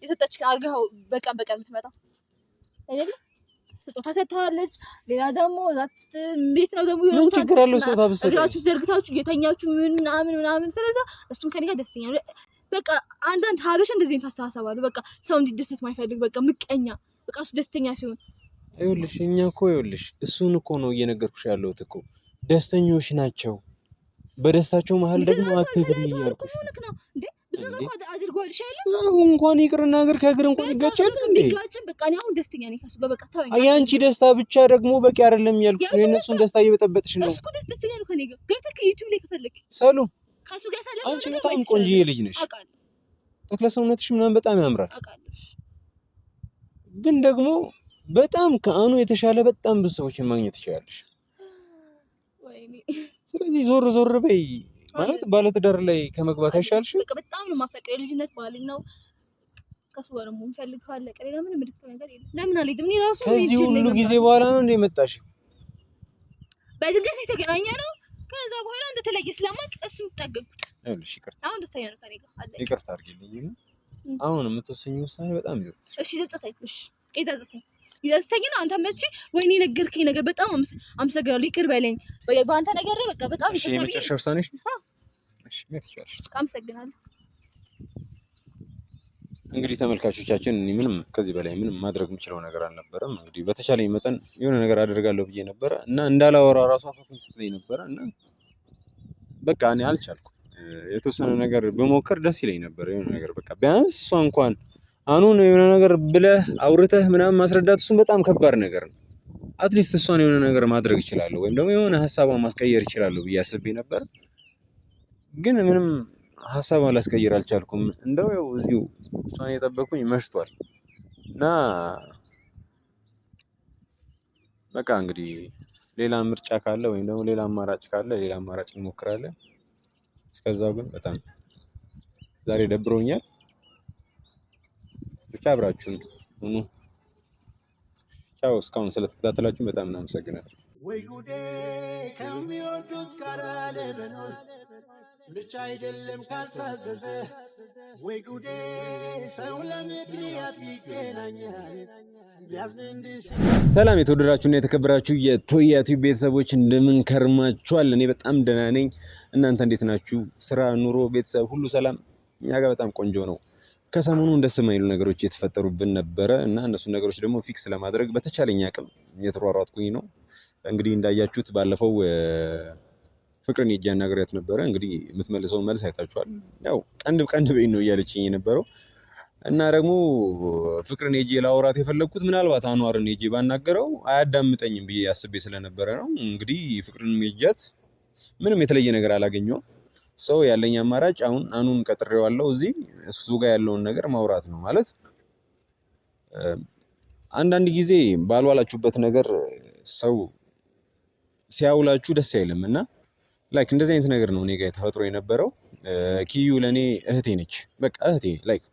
የሰጠች አርጋው በቀን የምትመጣው አይደል? ስጦታ ሰጥታለች። ሌላ ደግሞ ቤት ነው ደግሞ
ምን ችግር አለው? ስጦታ ብትሰጥ
እግራችሁ ዘርግታችሁ እየተኛችሁ ምናምን ስለዛ እሱን ከኔ ጋር ደስተኛ ነው። በቃ አንዳንድ ሀበሻ እንደዚህ ታስተሳሰባሉ። በቃ ሰው እንዲደሰት ማይፈልግ በቃ ምቀኛ። በቃ እሱ ደስተኛ ሲሆን
ይኸውልሽ፣ እኛ እኮ ይኸውልሽ እሱን እኮ ነው እየነገርኩሽ ያለሁት እኮ ደስተኞች ናቸው። በደስታቸው መሀል ደግሞ አትግሪ እያልኩሽ ነው እንዴ? ብዙ ነገር አድርጓል። እንኳን ይቅርና እግር ከእግር እንኳን ይጋጫል እንዴ?
በቃ እኔ አሁን ደስተኛ ነኝ ከሱ ጋር በቃ ተወኝ።
የአንቺ ደስታ ብቻ ደግሞ በቂ አይደለም ያልኩሽ። የእነሱን ደስታ እየበጠበጥሽ ነው።
እሱ እኮ ደስተኛ ነው ከኔ ጋር ገብተህ ከዩቲዩብ ላይ ከፈለክ
ሰሉ
ከሱ ጋር ሰላም
አንቺ በጣም ቆንጆዬ ልጅ ነሽ። ተክለ ሰውነትሽ ምናምን በጣም ያምራል። ግን ደግሞ በጣም ከአኑ የተሻለ በጣም ብዙ ሰዎችን ማግኘት ትችላለሽ። ስለዚህ ዞር በይ ማለት ባለትዳር ላይ ከመግባት አይሻልሽም?
በቃ በጣም ነው የማፈቅረው። የልጅነት ባሌ ነው። ከሱ ጋር ነው የምፈልገው። ቀሌላ ምንም ምድክተው ነገር የለም። ለምን አልሄድም? እኔ ራሱ
ከዚህ ሁሉ ጊዜ በኋላ ነው እንደ መጣሽ?
በድንገት የተገናኘ ነው። ከዛ በኋላ እንደተለየ ስለማቅ እሱን ተጠገቁት።
ይኸውልሽ ይቅርታ፣
አሁን ደስተኛ ነው ከኔ ጋር አለ።
ይቅርታ አድርጊልኝ። አሁን የምትወሰኚው ውሳኔ በጣም ይዘጥሽ።
እሺ ዘጥተኝ። እሺ ይዘጥተኝ ነው። አንተ መቼ ወይኔ ነገርከኝ ነገር በጣም አመሰግናለሁ። ይቅር በለኝ በአንተ ነገር በቃ በጣም
ይቅርታ። እሺ የመጨረሻ ውሳኔሽ? እሺ መጥቻለሽ።
አመሰግናለሁ።
እንግዲህ ተመልካቾቻችን እኔ ምንም ከዚህ በላይ ምንም ማድረግ የምችለው ነገር አልነበረም። እንግዲህ በተቻለኝ መጠን የሆነ ነገር አደርጋለሁ ብዬ ነበረ እና እንዳላወራ ራሱ አፋፍኝ ስትለኝ ነበረ እና በቃ እኔ አልቻልኩም። የተወሰነ ነገር በሞከር ደስ ይለኝ ነበር። የሆነ ነገር በቃ ቢያንስ እሷ እንኳን አኑን የሆነ ነገር ብለህ አውርተህ ምናምን ማስረዳት እሱን በጣም ከባድ ነገር ነው። አትሊስት እሷን የሆነ ነገር ማድረግ ይችላለሁ ወይም ደግሞ የሆነ ሀሳቧን ማስቀየር ይችላለሁ ብዬ አስቤ ነበር። ግን ምንም ሀሳቧን ላስቀይር አልቻልኩም። እንደው ያው እዚሁ እሷን የጠበኩኝ መሽቷል እና በቃ እንግዲህ ሌላ ምርጫ ካለ ወይም ደግሞ ሌላ አማራጭ ካለ ሌላ አማራጭ እንሞክራለን። እስከዛው ግን በጣም ዛሬ ደብሮኛል። ብቻ አብራችሁን ሁኑ። ቻው። እስካሁን ስለተከታተላችሁ በጣም እናመሰግናለን።
ወይ ጉዴ ከሚወዱት ጋር ለመኖር ብቻ አይደለም ካልታዘዘ ወይ ጉዴ ሰው ለምክንያት ይገናኛል።
ሰላም የተወደዳችሁና የተከበራችሁ የቶያ ቲዩብ ቤተሰቦች እንደምን ከርማችኋል? እኔ በጣም ደህና ነኝ። እናንተ እንዴት ናችሁ? ስራ፣ ኑሮ፣ ቤተሰብ ሁሉ ሰላም? እኛ ጋር በጣም ቆንጆ ነው። ከሰሞኑ ደስ የማይሉ ነገሮች የተፈጠሩብን ነበረ እና እነሱን ነገሮች ደግሞ ፊክስ ለማድረግ በተቻለኝ አቅም እየተሯሯጥኩኝ ነው። እንግዲህ እንዳያችሁት ባለፈው ፍቅርን ሄጄ አናግሬያት ነበረ። እንግዲህ የምትመልሰውን መልስ አይታችኋል። ያው ቀንድ በይኝ ነው እያለችኝ የነበረው እና ደግሞ ፍቅርን ሄጄ ላወራት የፈለግኩት ምናልባት አኗርን ሄጄ ባናገረው አያዳምጠኝም ብዬ አስቤ ስለነበረ ነው። እንግዲህ ፍቅርን ሄጃት ምንም የተለየ ነገር አላገኘሁም። ሰው ያለኝ አማራጭ አሁን አኑን ቀጥሬዋለሁ። እዚህ እሱ ጋር ያለውን ነገር ማውራት ነው ማለት አንዳንድ ጊዜ ባልዋላችሁበት ነገር ሰው ሲያውላችሁ ደስ አይልም እና ላይክ እንደዚህ አይነት ነገር ነው እኔ ጋር ተፈጥሮ የነበረው። ኪዩ ለኔ እህቴ ነች። በቃ እህቴ ላይክ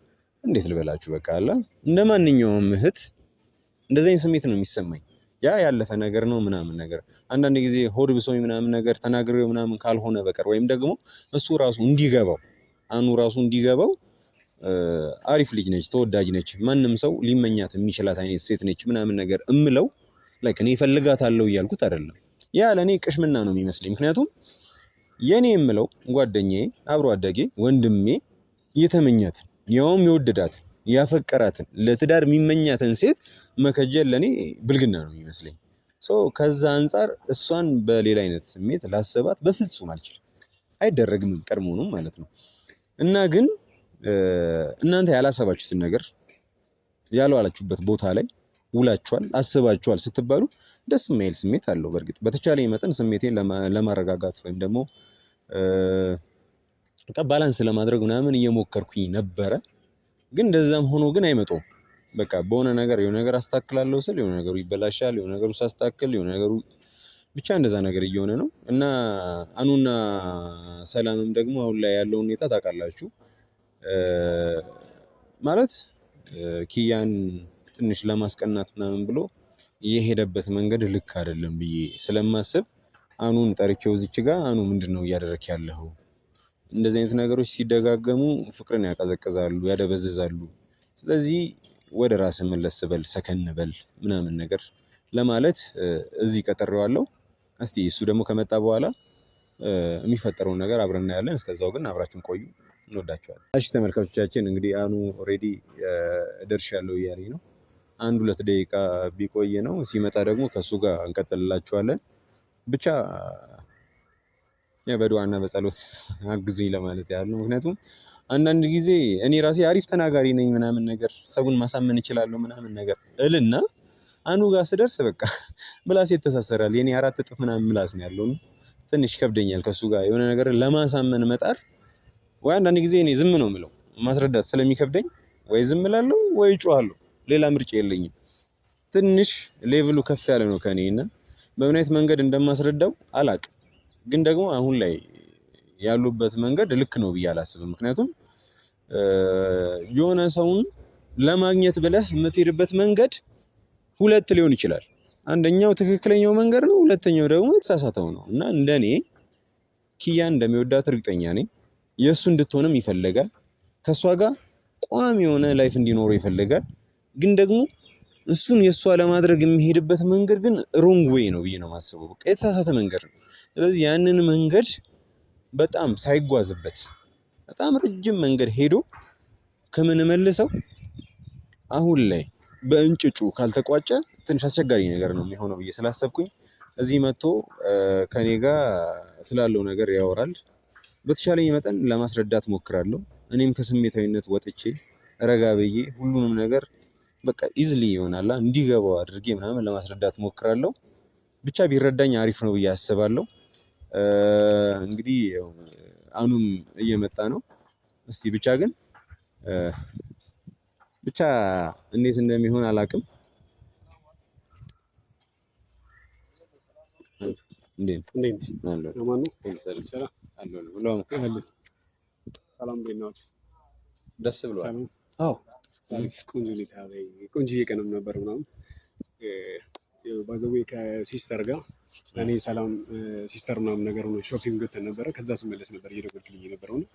እንዴት ልበላችሁ በቃ አለ እንደማንኛውም እህት እንደዚህ አይነት ስሜት ነው የሚሰማኝ። ያ ያለፈ ነገር ነው ምናምን ነገር አንዳንድ ጊዜ ሆድ ብሶኝ ምናምን ነገር ተናግሬው ምናምን ካልሆነ በቀር ወይም ደግሞ እሱ ራሱ እንዲገባው አኑ ራሱ እንዲገባው አሪፍ ልጅ ነች፣ ተወዳጅ ነች፣ ማንም ሰው ሊመኛት የሚችላት አይነት ሴት ነች ምናምን ነገር እምለው ላይክ እኔ እፈልጋታለሁ እያልኩት አይደለም። ያ ለኔ ቅሽምና ነው የሚመስለኝ። ምክንያቱም የኔ የምለው ጓደኛዬ፣ አብሮ አደጌ፣ ወንድሜ የተመኛት ያውም የወደዳት ያፈቀራትን ለትዳር የሚመኛትን ሴት መከጀል ለኔ ብልግና ነው የሚመስለኝ። ከዛ አንፃር እሷን በሌላ አይነት ስሜት ላሰባት በፍጹም አልችልም። አይደረግም ቀድሞውንም ማለት ነው። እና ግን እናንተ ያላሰባችሁትን ነገር ያልዋላችሁበት ቦታ ላይ ውላችኋል፣ አስባችኋል ስትባሉ ደስ የማይል ስሜት አለው። በእርግጥ በተቻለኝ መጠን ስሜቴን ለማረጋጋት ወይም ደግሞ ባላንስ ለማድረግ ምናምን እየሞከርኩኝ ነበረ። ግን እንደዛም ሆኖ ግን አይመጣውም። በቃ በሆነ ነገር የሆነ ነገር አስተካክላለሁ ስል የሆነ ነገሩ ይበላሻል፣ የሆነ ነገሩ ሳስተካክል የሆነ ነገሩ ብቻ እንደዛ ነገር እየሆነ ነው እና አኑና ሰላምም ደግሞ አሁን ላይ ያለው ሁኔታ ታውቃላችሁ። ማለት ኪያን ትንሽ ለማስቀናት ምናምን ብሎ የሄደበት መንገድ ልክ አይደለም ብዬ ስለማስብ አኑን ጠርቼው እዚች ጋር አኑ ምንድነው እያደረክ ያለኸው? እንደዚህ አይነት ነገሮች ሲደጋገሙ ፍቅርን ያቀዘቅዛሉ፣ ያደበዝዛሉ። ስለዚህ ወደ ራስህ መለስ በል፣ ሰከን በል ምናምን ነገር ለማለት እዚህ ቀጥሬዋለሁ። እስቲ እሱ ደግሞ ከመጣ በኋላ የሚፈጠረውን ነገር አብረን እናያለን። እስከዛው ግን አብራችሁን ቆዩ። እንወዳችኋለን። እሺ ተመልካቾቻችን እንግዲህ አኑ ኦሬዲ ደርሻለሁ እያለኝ ነው። 1-2 ደቂቃ ቢቆይ ነው። ሲመጣ ደግሞ ከሱ ጋር እንቀጥልላችኋለን። ብቻ በዱዓና በጸሎት አግዙኝ ለማለት ያህል ነው። ምክንያቱም አንዳንድ ጊዜ እኔ ራሴ አሪፍ ተናጋሪ ነኝ ምናምን ነገር ሰውን ማሳመን እችላለሁ ምናምን ነገር እልና አኑ ጋር ስደርስ በቃ ምላስ ይተሳሰራል። የኔ 4 እጥፍ ምናምን ምላስ ነው ያለው። ትንሽ ይከብደኛል ከሱ ጋር የሆነ ነገር ለማሳመን መጣር። ወይ አንዳንድ ጊዜ እኔ ዝም ነው የምለው ማስረዳት ስለሚከብደኝ ወይ ዝም እላለሁ ወይ እጮሃለሁ። ሌላ ምርጫ የለኝም። ትንሽ ሌቭሉ ከፍ ያለ ነው ከኔ እና በምን አይነት መንገድ እንደማስረዳው አላቅም። ግን ደግሞ አሁን ላይ ያሉበት መንገድ ልክ ነው ብዬ አላስብም። ምክንያቱም የሆነ ሰውን ለማግኘት ብለህ የምትሄድበት መንገድ 2 ሊሆን ይችላል። አንደኛው ትክክለኛው መንገድ ነው፣ ሁለተኛው ደግሞ የተሳሳተው ነው እና እንደኔ ኪያን እንደሚወዳት እርግጠኛ ነኝ። የእሱ እንድትሆንም ይፈልጋል። ከእሷ ጋር ቋሚ የሆነ ላይፍ እንዲኖረው ይፈልጋል። ግን ደግሞ እሱን የእሷ ለማድረግ የሚሄድበት መንገድ ግን ሮንግ ዌይ ነው ብዬ ነው የማስበው። በቃ የተሳሳተ መንገድ ነው። ስለዚህ ያንን መንገድ በጣም ሳይጓዝበት በጣም ረጅም መንገድ ሄዶ ከምንመልሰው አሁን ላይ በእንጭጩ ካልተቋጨ ትንሽ አስቸጋሪ ነገር ነው የሚሆነው ብዬ ስላሰብኩኝ እዚህ መጥቶ ከኔ ጋር ስላለው ነገር ያወራል። በተቻለኝ መጠን ለማስረዳት ሞክራለሁ። እኔም ከስሜታዊነት ወጥቼ ረጋ ብዬ ሁሉንም ነገር በቃ ኢዝሊ ይሆናል እንዲገባው አድርጌ ምናምን ለማስረዳት ሞክራለሁ። ብቻ ቢረዳኝ አሪፍ ነው ብዬ አስባለሁ። እንግዲህ አኑም እየመጣ ነው። እስቲ ብቻ ግን ብቻ እንዴት እንደሚሆን አላቅም። ደስ ብሏል።
አዎ ቆንጆ ቀንም ነበር ምናምን ባዘዌ ከሲስተር ጋር እኔ ሰላም ሲስተር ምናምን ነገር ነው ሾፒንግ ወጥተን ነበረ። ከዛ ስመለስ ነበር እየደወልክልኝ የነበረው ነው።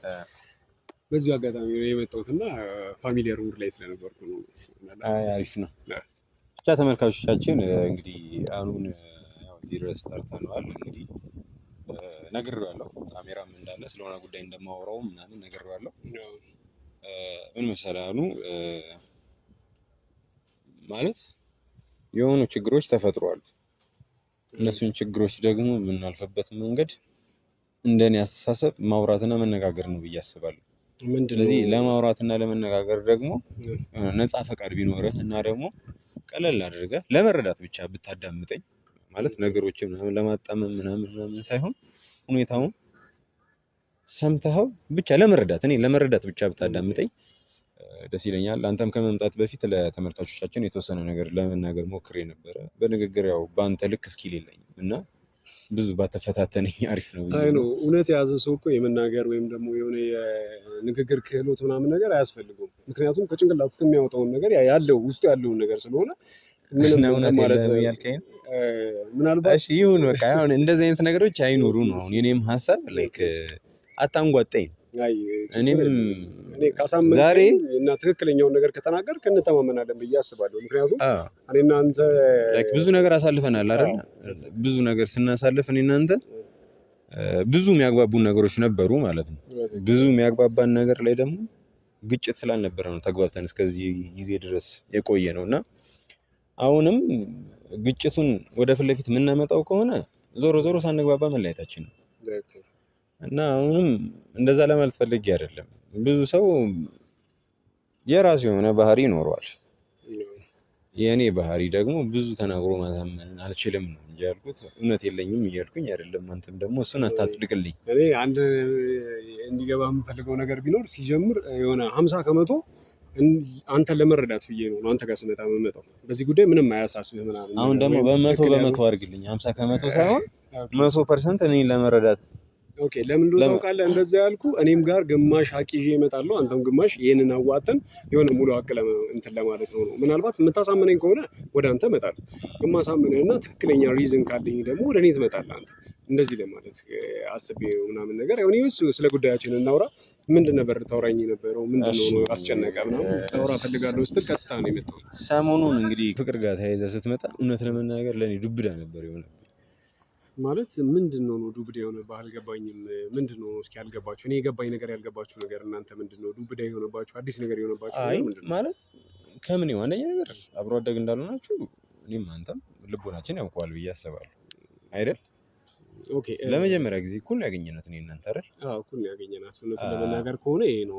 በዚሁ አጋጣሚ የመጣሁትና ፋሚሊየር ሙድ ላይ ስለነበርኩ ነው።
አሪፍ ነው። ብቻ ተመልካቾቻችን እንግዲህ አኑን እዚህ ድረስ ጠርተነዋል። እንግዲህ ነግሬዋለሁ፣ ካሜራም እንዳለ ስለሆነ ጉዳይ እንደማወራው ምናምን ነግሬዋለሁ። ምን መሰለህ አኑ ማለት የሆኑ ችግሮች ተፈጥሯል። እነሱን ችግሮች ደግሞ የምናልፍበት መንገድ እንደኔ አስተሳሰብ ማውራትና መነጋገር ነው ብዬ አስባለሁ። ስለዚህ ለማውራትና ለመነጋገር ደግሞ ነፃ ፈቃድ ቢኖርህ እና ደግሞ ቀለል አድርገህ ለመረዳት ብቻ ብታዳምጠኝ ማለት ነገሮችን ምናምን ለማጣመም ምናምን ሳይሆን ሁኔታውን ሰምተኸው ብቻ ለመረዳት ብቻ ብታዳምጠኝ ደስ ይለኛል። አንተም ከመምጣት በፊት ለተመልካቾቻችን የተወሰነ ነገር ለመናገር ሞክሬ ነበረ። በንግግር ያው በአንተ ልክ ስኪል የለኝም እና ብዙ ባተፈታተነኝ አሪፍ ነው።
አይ ነው እውነት የያዘ ሰው እኮ የመናገር ወይም ደግሞ የሆነ የንግግር ክህሎት ምናምን ነገር አያስፈልገውም። ምክንያቱም ከጭንቅላት ውስጥ የሚያወጣውን ነገር ያለው ውስጡ ያለውን ነገር ስለሆነ ምንም
እውነት
ማለት
የለም እያልከኝ
ምናልባት
እሺ ይሁን በቃ አሁን እንደዚህ አይነት ነገሮች አይኖሩ ነው አሁን የኔም ሀሳብ ላይክ አታንጓጠኝ። እኔም
እኔ ካሳመንከኝ
ዛሬ
እና ትክክለኛውን ነገር ከተናገርክ እንተማመናለን ብዬ አስባለሁ። ምክንያቱም እኔ እና አንተ
ላይክ ብዙ ነገር አሳልፈናል አይደል? ብዙ ነገር ስናሳልፍ እኔ እና አንተ ብዙ የሚያግባቡን ነገሮች ነበሩ ማለት ነው። ብዙ የሚያግባባን ነገር ላይ ደግሞ ግጭት ስላልነበረ ነው ተግባብተን እስከዚህ ጊዜ ድረስ የቆየ ነው እና አሁንም ግጭቱን ወደ ፊት ለፊት የምናመጣው ከሆነ ዞሮ ዞሮ ሳንግባባ መለያየታችን ነው እና አሁንም እንደዛ ለማለት ፈልጌ አይደለም። ብዙ ሰው የራሱ የሆነ ባህሪ ይኖረዋል። የኔ ባህሪ ደግሞ ብዙ ተናግሮ ማሳመን አልችልም ነው እንጂ ያልኩት እውነት የለኝም እያልኩኝ አይደለም። አንተም ደግሞ እሱን አታጽድቅልኝ።
እኔ አንድ እንዲገባ የምፈልገው ነገር ቢኖር ሲጀምር የሆነ 50% አንተን ለመረዳት ብዬ ነው አንተ ጋር ስመጣ የምመጣው። በዚህ ጉዳይ ምንም አያሳስብህ ምናምን።
አሁን ደግሞ በመቶ አድርግልኝ 50% ሳይሆን 100% እኔን ለመረዳት።
ኦኬ ለምን እንደው ታውቃለህ እንደዛ ያልኩ እኔም ጋር ግማሽ ሀቅ ይዤ እመጣለሁ፣ አንተም ግማሽ ይሄንን አዋጥተን የሆነ ሙሉ ሀቅ እንትን ለማለት ነው። ምናልባት የምታሳምነኝ ከሆነ ወደ አንተ እመጣለሁ፣ የማሳምንህና ትክክለኛ ሪዝን ካለኝ ደግሞ ወደ እኔ ትመጣለህ አንተ። እንደዚህ ለማለት አስቤ ምናምን ነገር ያው እኔ ስለ ጉዳያችን እናውራ። ምንድን ነበር ታውራኝ የነበረው? ምንድን ነው አስጨነቀ ምናምን ታውራ ፈልጋለሁ ስትል ቀጥታ ነው የመጣው።
ሰሞኑን እንግዲህ ፍቅር ጋር ተያይዘህ ስትመጣ እውነት ለመናገር ለኔ ዱብዳ ነበር የሆነ
ማለት ምንድን ነው ዱብዳ የሆነብህ? አልገባኝም። ምንድን ነው እስኪ ያልገባችሁ? እኔ የገባኝ ነገር ያልገባችሁ ነገር እናንተ ምንድን ነው ዱብዳ የሆነባችሁ? አዲስ ነገር የሆነባችሁ ነገር ምንድን ነው?
ማለት ከምን ይሆን አንደኛ ነገር አብሮ አደግ እንዳልሆናችሁ እኔም አንተም ልቦናችን ያውቀዋል ብዬ አስባለሁ አይደል?
ኦኬ
ለመጀመሪያ ጊዜ እኩል ያገኘናት እኔ እናንተ አይደል?
አዎ እኩል ያገኘናት። እውነቱን ለመናገር ከሆነ ይሄ ነው።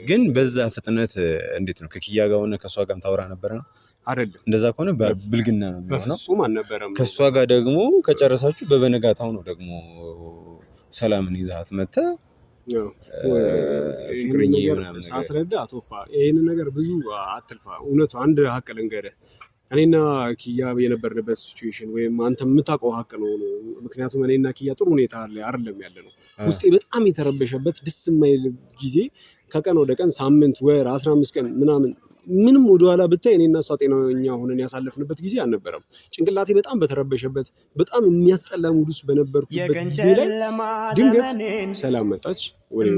ግን በዛ ፍጥነት እንዴት ነው ከኪያ ጋር ሆነ ከሷ ጋርም ታወራ ነበር ነው
አይደል?
እንደዛ ከሆነ ብልግና ነው የሚሆነው።
በፍጹም አልነበረም።
ከሷ ጋር ደግሞ ከጨረሳችሁ በበነጋታው ነው ደግሞ ሰላምን ይዛት መጥተህ ፍቅረኛ ምናምን
ሳስረዳ አቶፋ ይሄንን ነገር ብዙ አትልፋ። እውነቱ አንድ ሀቅ ልንገርህ፣ እኔና ኪያ የነበርንበት ሲቹዌሽን ወይም አንተ የምታውቀው ሀቅ ነው። ምክንያቱም እኔና ኪያ ጥሩ ሁኔታ አይደለም ያለ ነው። ውስጤ በጣም የተረበሸበት ደስ የማይል ጊዜ ከቀን ወደ ቀን ሳምንት፣ ወር፣ 15 ቀን ምናምን ምንም ወደኋላ ብታይ እኔና እሷ ጤናኛ ሆነን ያሳለፍንበት ጊዜ አልነበረም። ጭንቅላቴ በጣም በተረበሸበት በጣም የሚያስጠላ ሙድ ውስጥ በነበርኩበት ጊዜ ላይ ድንገት ሰላም መጣች ወደ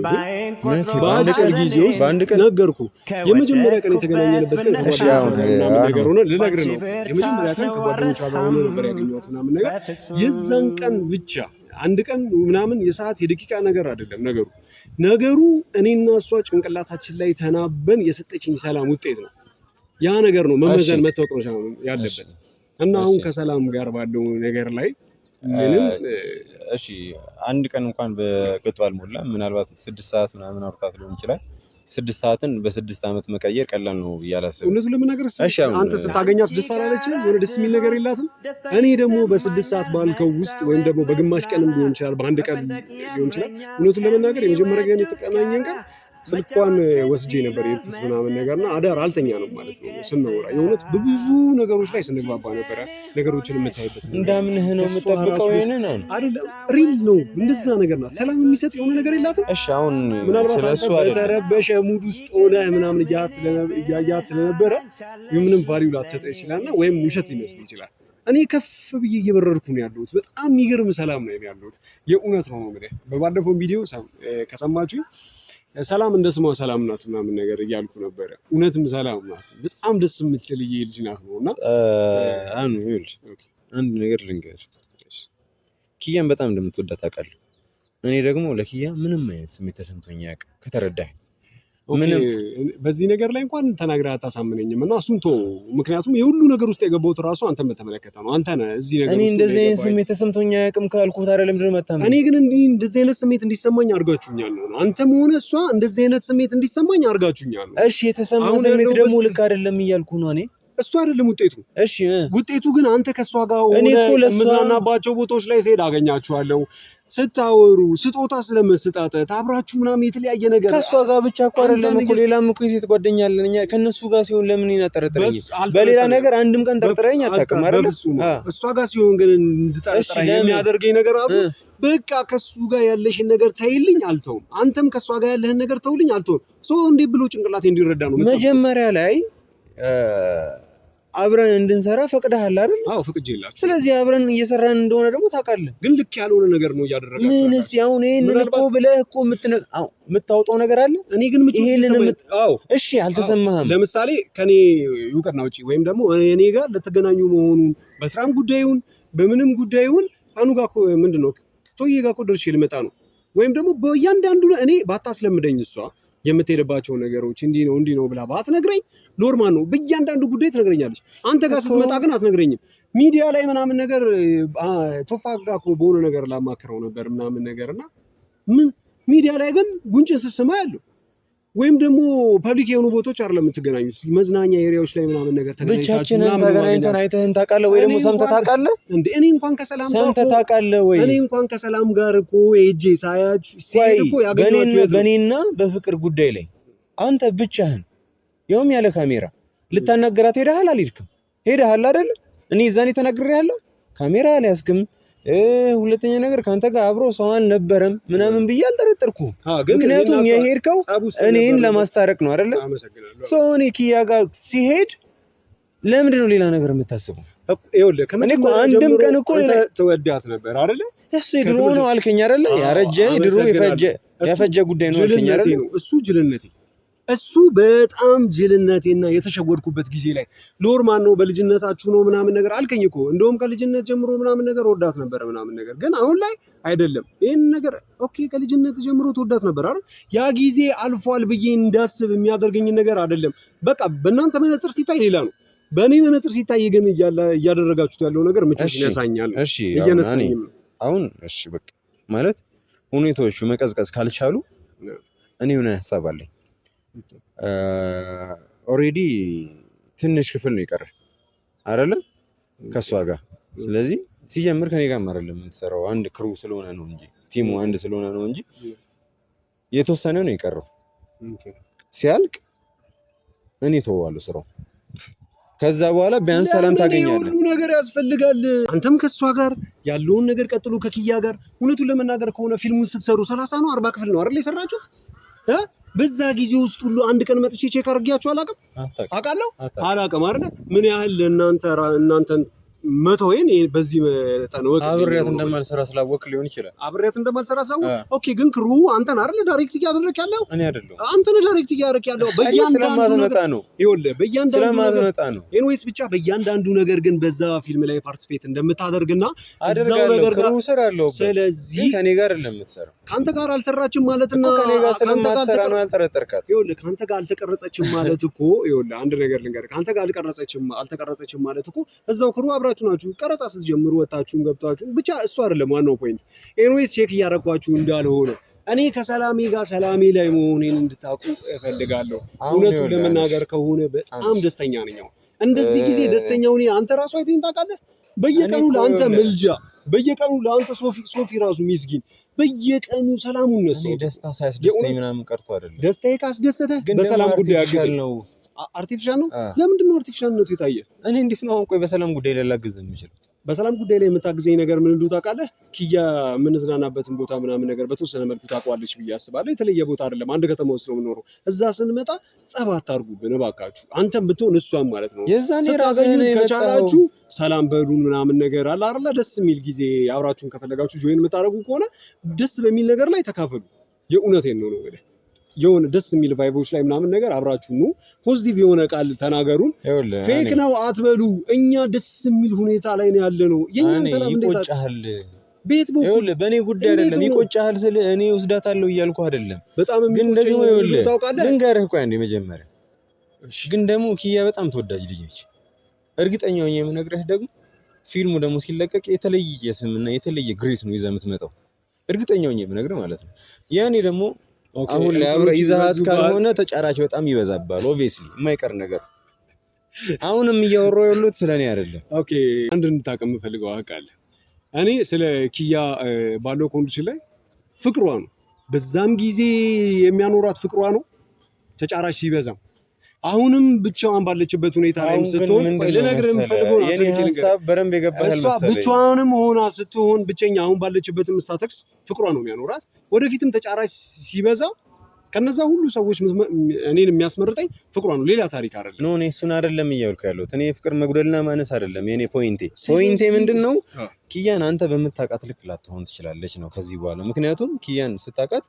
በአጭር ጊዜ ውስጥ ነገርኩ። የመጀመሪያ ቀን የተገናኘንበት ቀን ከጓደኞቿ ጋር ምናምን ነገር ሆነ ልነግርህ ነው። የመጀመሪያ ቀን ከጓደኞቿ ጋር ሆነ ነበር ያገኘኋት ምናምን ነገር። የዛን ቀን ብቻ አንድ ቀን ምናምን የሰዓት የደቂቃ ነገር አይደለም ነገሩ እኔና እሷ ጭንቅላታችን ላይ ተናበን የሰጠችኝ ሰላም ውጤት ነው። ያ ነገር ነው መመዘን መታወቅ ያለበት እና አሁን ከሰላም ጋር ባለው ነገር ላይ ምንም
እሺ አንድ ቀን እንኳን በቅጡ አልሞላም። ምናልባት 6 ሰዓት ምናምን አውርታት ሊሆን ይችላል። 6 ሰዓትን በ6 ዓመት መቀየር ቀላል ነው ያላሰብኩት።
እውነቱን ለመናገር አንተ ስታገኛት ደስ አላለችም? የሆነ ደስ የሚል ነገር የላትም? እኔ ደግሞ በ6 ሰዓት ባልከው ውስጥ ወይም ደግሞ በግማሽ ቀንም ሊሆን ይችላል፣ በአንድ ቀን ሊሆን ይችላል። እውነቱን ለመናገር የመጀመሪያ ቀን የተገናኘን ቀን ስልኳን ወስጄ ነበር የሄድኩት ምናምን ነገርና አዳር አልተኛ ነው ማለት ነው ስንወራ። የእውነት በብዙ ነገሮች ላይ ስንግባባ ነበረ። ነገሮችን የምታይበት
እንዳምንህ ነው የምጠብቀው። ይሄንን
አይደለም ሪል ነው። እንደዛ ነገር ናት። ሰላም የሚሰጥ የሆነ ነገር የላትም።
እሺ አሁን
ምናልባት አንተ በተረበሸ ሙድ ውስጥ ሆነህ ምናምን እያያት ስለነበረ ምንም ቫልዩ ላትሰጠህ ይችላልና ወይም ውሸት ሊመስል ይችላል። እኔ ከፍ ብዬ እየበረርኩ ነው ያለሁት። በጣም የሚገርም ሰላም ነው ያለሁት። የእውነት ነው የምልህ። በባለፈው ቪዲዮ ከሰማችሁ ሰላም እንደ ስሟ ሰላም ናት ምናምን ነገር እያልኩ ነበረ። እውነትም ሰላም ናት። በጣም ደስ የምትል ልጅ ናት ነው እና
አንድ ነገር ልንገር፣ ኪያን በጣም እንደምትወዳት አውቃለሁ። እኔ ደግሞ ለኪያ ምንም አይነት ስሜት ተሰምቶኝ አያውቅም ከተረዳህ።
በዚህ ነገር ላይ እንኳን ተናግረህ አታሳምነኝም እና እሱን ተወው። ምክንያቱም የሁሉ ነገር ውስጥ የገባሁት ራሱ አንተን በተመለከተ ነው። አንተ ነህ እዚህ ነገር
እኔ እንደዚህ አይነት ስሜት ተሰምቶኝ አያውቅም ካልኩት አይደለም ምንድን ነው መታመን።
እኔ ግን እንደዚህ አይነት ስሜት እንዲሰማኝ አድርጋችሁኛል ነው። አንተም ሆነ እሷ እንደዚህ አይነት ስሜት እንዲሰማኝ አድርጋችሁኛል ነው።
እሺ የተሰማ ስሜት ደግሞ ልክ አይደለም እያልኩ ነው እኔ።
እሱ አይደለም ውጤቱ።
እሺ
ውጤቱ ግን አንተ ከሷ ጋር
እኔ እኮ ለሷ
መዝናናባቸው ቦታዎች ላይ ስሄድ አገኛችኋለሁ። ስታወሩ ስጦታ ስለመስጣጠት አብራችሁ ምናምን የተለያየ ነገር
ከሷ ጋር ብቻ እኮ አይደለም እኮ ሌላም እኮ የሴት ጓደኛ አለን እኛ። ከነሱ ጋር ሲሆን ለምን ይናጠረጥረኝ? በሌላ ነገር አንድም ቀን ጠርጥረኝ አታውቅም አይደል?
እሷ ጋር ሲሆን ግን እንድጠረጥረኝ የሚያደርገኝ ነገር አሉ። በቃ ከሱ ጋር ያለሽን ነገር ተይልኝ አልተውም፣ አንተም ከሷ ጋር ያለህን ነገር ተውልኝ አልተውም። ሶ እንዴ ብሎ ጭንቅላቴ እንዲረዳ ነው
መጀመሪያ ላይ አብረን እንድንሰራ ፈቅደሃል አይደል?
አዎ ፈቅጄላችሁ።
ስለዚህ አብረን እየሰራን እንደሆነ ደግሞ ታውቃለህ።
ግን ልክ ያልሆነ ነገር ነው እያደረጋችሁ።
ምን እስቲ አሁን ይሄንን እኮ ብለህ እኮ የምታወጣው ነገር አለ።
እኔ ግን
እሺ አልተሰማህም?
ለምሳሌ ከኔ እውቅና ውጪ ወይም ደግሞ እኔ ጋር ለተገናኙ መሆኑን በስራም ጉዳዩን በምንም ጉዳዩን አኑ ጋር እኮ ምንድነው ቶዬ ጋር እኮ ደርሼ ልመጣ ነው። ወይም ደግሞ በእያንዳንዱ እኔ ባታስለምደኝ እሷ የምትሄድባቸው ነገሮች እንዲህ ነው ብላ ባትነግረኝ ኖርማል ነው። በእያንዳንዱ ጉዳይ ትነግረኛለች። አንተ ጋር ስትመጣ ግን አትነግረኝም። ሚዲያ ላይ ምናምን ነገር ቶፋ ጋር እኮ በሆነ ነገር ላማክረው ነበር ምናምን ነገርና ምን ሚዲያ ላይ ግን ጉንጭን ስስማ ያለው ወይም ደግሞ ፐብሊክ የሆኑ ቦታዎች አይደለም የምትገናኙት፣ መዝናኛ ኤሪያዎች ላይ ምናምን ነገር
ተገናኝተን አይተህን ታውቃለህ ወይ ደግሞ ሰምተህ ታውቃለህ እንዴ? እኔ እንኳን ከሰላም ጋር ሰምተህ ታውቃለህ ወይ? እኔ እንኳን ከሰላም ጋር እኮ ሄጄ ሳያችሁ ሲሄድ እኮ ያገኘኋችሁ በእኔና በፍቅር ጉዳይ ላይ አንተ ብቻህን ያውም ያለ ካሜራ ልታናገራት ሄደሃል አልሄድክም? ሄደሃል አይደል? እኔ እዛኔ ተናግሬያለሁ። ካሜራ አልያዝክም። ሁለተኛ ነገር ካንተ ጋር አብሮ ሰው አልነበረም ምናምን ብዬ አልጠረጠርኩም። ምክንያቱም የሄድከው እኔን ለማስታረቅ ነው አይደል? ሰው እኔ ኪያ ጋር ሲሄድ ለምንድን ነው ሌላ ነገር የምታስበው?
ይኸውልህ
እኔ እኮ አንድም ቀን እኮ
ተወዳት ነበር አይደል?
እሱ ድሮ ነው አልከኝ አይደል? ያረጀ ድሮ ያፈጀ ጉዳይ ነው አልከኝ አይደል?
እሱ ጅልነቴ እሱ በጣም ጅልነቴና የተሸወድኩበት ጊዜ ላይ ኖርማል ነው። በልጅነታችሁ ነው ምናምን ነገር አልከኝ እኮ እንደውም ከልጅነት ጀምሮ ምናምን ነገር ወዳት ነበር ምናምን ነገር ግን አሁን ላይ አይደለም። ይሄን ነገር ኦኬ ከልጅነት ጀምሮ ተወዳት ነበር አይደል? ያ ጊዜ አልፏል ብዬ እንዳስብ የሚያደርገኝ ነገር አይደለም። በቃ በእናንተ መነጽር ሲታይ ሌላ ነው፣ በእኔ መነጽር ሲታይ ግን እያደረጋችሁት ያለው ነገር ምቾት ያሳኛል።
እሺ እየነሳኝም አሁን እሺ በቃ ማለት ሁኔታዎቹ መቀዝቀዝ ካልቻሉ እኔ ሆነ ሐሳብ አለኝ። ኦሬዲ ትንሽ ክፍል ነው የቀረ አይደለ ከሷ ጋር። ስለዚህ ሲጀምር ከኔ ጋር አይደለም የምትሰራው፣ አንድ ክሩ ስለሆነ ነው እንጂ ቲሙ አንድ ስለሆነ ነው እንጂ የተወሰነ ነው የቀረው። ሲያልቅ እኔ ተወዋለሁ ስራው። ከዛ በኋላ ቢያንስ ሰላም ታገኛለህ።
ሁሉ ነገር ያስፈልጋል። አንተም ከሷ ጋር ያለውን ነገር ቀጥሉ ከኪያ ጋር። እውነቱን ለመናገር ከሆነ ፊልሙን ስትሰሩ 30 ነው 40 ክፍል ነው አይደል የሰራችሁት? በዛ ጊዜ ውስጥ ሁሉ አንድ ቀን መጥቼ ቼክ አድርጌያችሁ አላውቅም? አውቃለሁ አላውቅም አይደል? ምን ያህል እናንተን መተወይን በዚህ መጠን ወቅ
አብሬያት እንደማልሰራ ስላወቅ ሊሆን ይችላል።
አብሬያት እንደማልሰራ ስላወቅ ኦኬ። ግን ክሩ አንተን አይደል ዳይሬክት እያደረክ ያለው?
እኔ አይደለሁ።
አንተን ዳይሬክት እያደረክ ያለው
በእያንዳንዱ ነገር
ነው። ይኸውልህ በእያንዳንዱ ነው። ኤኒዌይስ ብቻ በእያንዳንዱ ነገር ግን በዛ ፊልም ላይ ፓርቲሲፔት እንደምታደርግና እዛው ነገር
ክሩ እሰራለሁ።
ስለዚህ
ከኔ ጋር አይደለም የምትሰራው።
ካንተ ጋር አልሰራችም ማለትና
ከኔ ጋር ስለማትሰራ ነው ያልጠረጠርካት።
ይኸውልህ ካንተ ጋር አልተቀረጸችም ማለት እኮ ይኸውልህ አንድ ነገር ልንገርህ፣ ካንተ ጋር አልተቀረጸችም ማለት እኮ እዛው ክሩ አብራችሁ ናችሁ ቀረጻ ስትጀምሩ ወጣችሁም ገብታችሁ ብቻ እሱ አይደለም ዋናው ፖይንት። ኤኒዌይስ ቼክ እያረኳችሁ እንዳልሆነ እኔ ከሰላሜ ጋር ሰላሜ ላይ መሆኔን እንድታውቁ እፈልጋለሁ። እውነቱን ለመናገር ከሆነ በጣም ደስተኛ ነኝ። እንደዚህ ጊዜ ደስተኛው ነኝ። አንተ ራሱ አይተኸኝ ታውቃለህ? በየቀኑ ለአንተ ምልጃ፣ በየቀኑ ለአንተ ሶፊ ራሱ ሚስኪን በየቀኑ ሰላሙን ነሰው።
እኔ ደስታ ሳያስደስተኝ ምናምን ቀርቶ አይደለም።
ደስታዬ ካስደሰተህ በሰላም ጉዳይ አግዘኝ ነው። አርቲፊሻል ነው። ለምንድን ነው አርቲፊሻልነቱ የታየ?
እኔ እንዴት ነው አሁን ቆይ በሰላም ጉዳይ ላይ ላግዝህ የምችለው?
በሰላም ጉዳይ ላይ የምታግዘኝ ነገር ምን እንደሆነ ታውቃለህ? ኪያ የምንዝናናበትን ቦታ ምናምን ነገር በተወሰነ መልኩ ታውቀዋለች ብዬ አስባለሁ። የተለየ ቦታ አይደለም፣ አንድ ከተማ ውስጥ ነው የምኖረው። እዛ ስንመጣ ጸብ አታርጉብን እባካችሁ። አንተም ብትሆን እሷም ማለት ነው።
የዛኔ ራስህን
ከቻላችሁ ሰላም በሉን ምናምን ነገር አለ አይደለ? ደስ የሚል ጊዜ አብራችሁን ከፈለጋችሁ ጆይን የምታደርጉ ከሆነ ደስ በሚል ነገር ላይ ተካፈሉ። የእውነቴን ነው እንግዲህ የሆነ ደስ የሚል ቫይቦች ላይ ምናምን ነገር አብራችሁ ነው። ፖዚቲቭ የሆነ ቃል ተናገሩን። ፌክ ነው አትበሉ። እኛ ደስ የሚል ሁኔታ ላይ ነው ያለነው። የኛን ሰላም እንዴት
ይቆጫል?
ቤት
ይኸውልህ በእኔ ጉዳይ አይደለም ይቆጫል ስለ እኔ ወስዳታለሁ እያልኩ አይደለም።
በጣም
ግን ደግሞ ይኸውልህ ልንገርህ ቆይ አንዴ መጀመሪያ ግን ደግሞ ኪያ በጣም ተወዳጅ ልጅ ነች። እርግጠኛ ነኝ የምነግርህ ደግሞ ፊልሙ ደግሞ ሲለቀቅ የተለየ ስምና የተለየ ግሬስ ነው ይዘህ የምትመጣው። እርግጠኛ ነኝ የምነግርህ ማለት ነው። ያኔ ደግሞ አሁን ላይ አብረህ ይዘሃት ካልሆነ ተጫራች በጣም ይበዛባል። ኦብቪየስሊ የማይቀር ነገር አሁንም እያወራሁ ያለሁት ስለኔ አይደለም።
ኦኬ አንድ እንድታውቅ የምፈልገው አውቃለሁ። እኔ ስለ ኪያ ባለው ኮንዲሽን ላይ ፍቅሯ ነው፣ በዛም ጊዜ የሚያኖራት ፍቅሯ ነው ተጫራች ሲበዛም አሁንም ብቻዋን ባለችበት ሁኔታ ላይ ስትሆን ለነገር የምፈልገው ነው።
የኔ ሐሳብ በረም የገባህል መሰለኝ።
ብቻዋንም ሆና ስትሆን ብቸኛ አሁን ባለችበትም ስታተክስ ፍቅሯ ነው የሚያኖራት። ወደፊትም ተጫራች ሲበዛ ከነዛ ሁሉ ሰዎች እኔን የሚያስመርጠኝ ፍቅሯ ነው፣ ሌላ ታሪክ አይደለም።
ኖ እኔ እሱን አይደለም እያልኩ ያለሁት። እኔ ፍቅር መጉደልና ማነስ አይደለም የኔ ፖይንቴ ምንድነው? ኪያን አንተ በምታውቃት ልክ ላትሆን ትችላለች ነው ከዚህ በኋላ። ምክንያቱም ኪያን ስታውቃት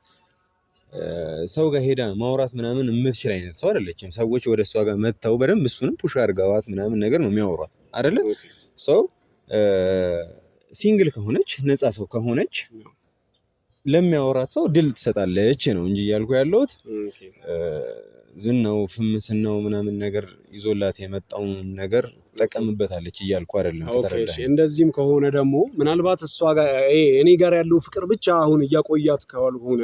ሰው ጋር ሄዳ ማውራት ምናምን የምትችል አይነት ሰው አይደለችም። ሰዎች ወደ እሷ ጋር መጥተው በደንብ እሱንም ፑሽ አድርገዋት ምናምን ነገር ነው የሚያወሯት አይደለ? ሰው ሲንግል ከሆነች ነፃ ሰው ከሆነች ለሚያወራት ሰው ድል ትሰጣለች ነው እንጂ እያልኩ ያለሁት ዝናው ፍምስናው ምናምን ነገር ይዞላት የመጣውን ነገር ትጠቀምበታለች እያልኩ አይደለም። ከተረዳህ
እንደዚህም ከሆነ ደግሞ ምናልባት እሷ ጋር እኔ ጋር ያለው ፍቅር ብቻ አሁን እያቆያት ካልሆነ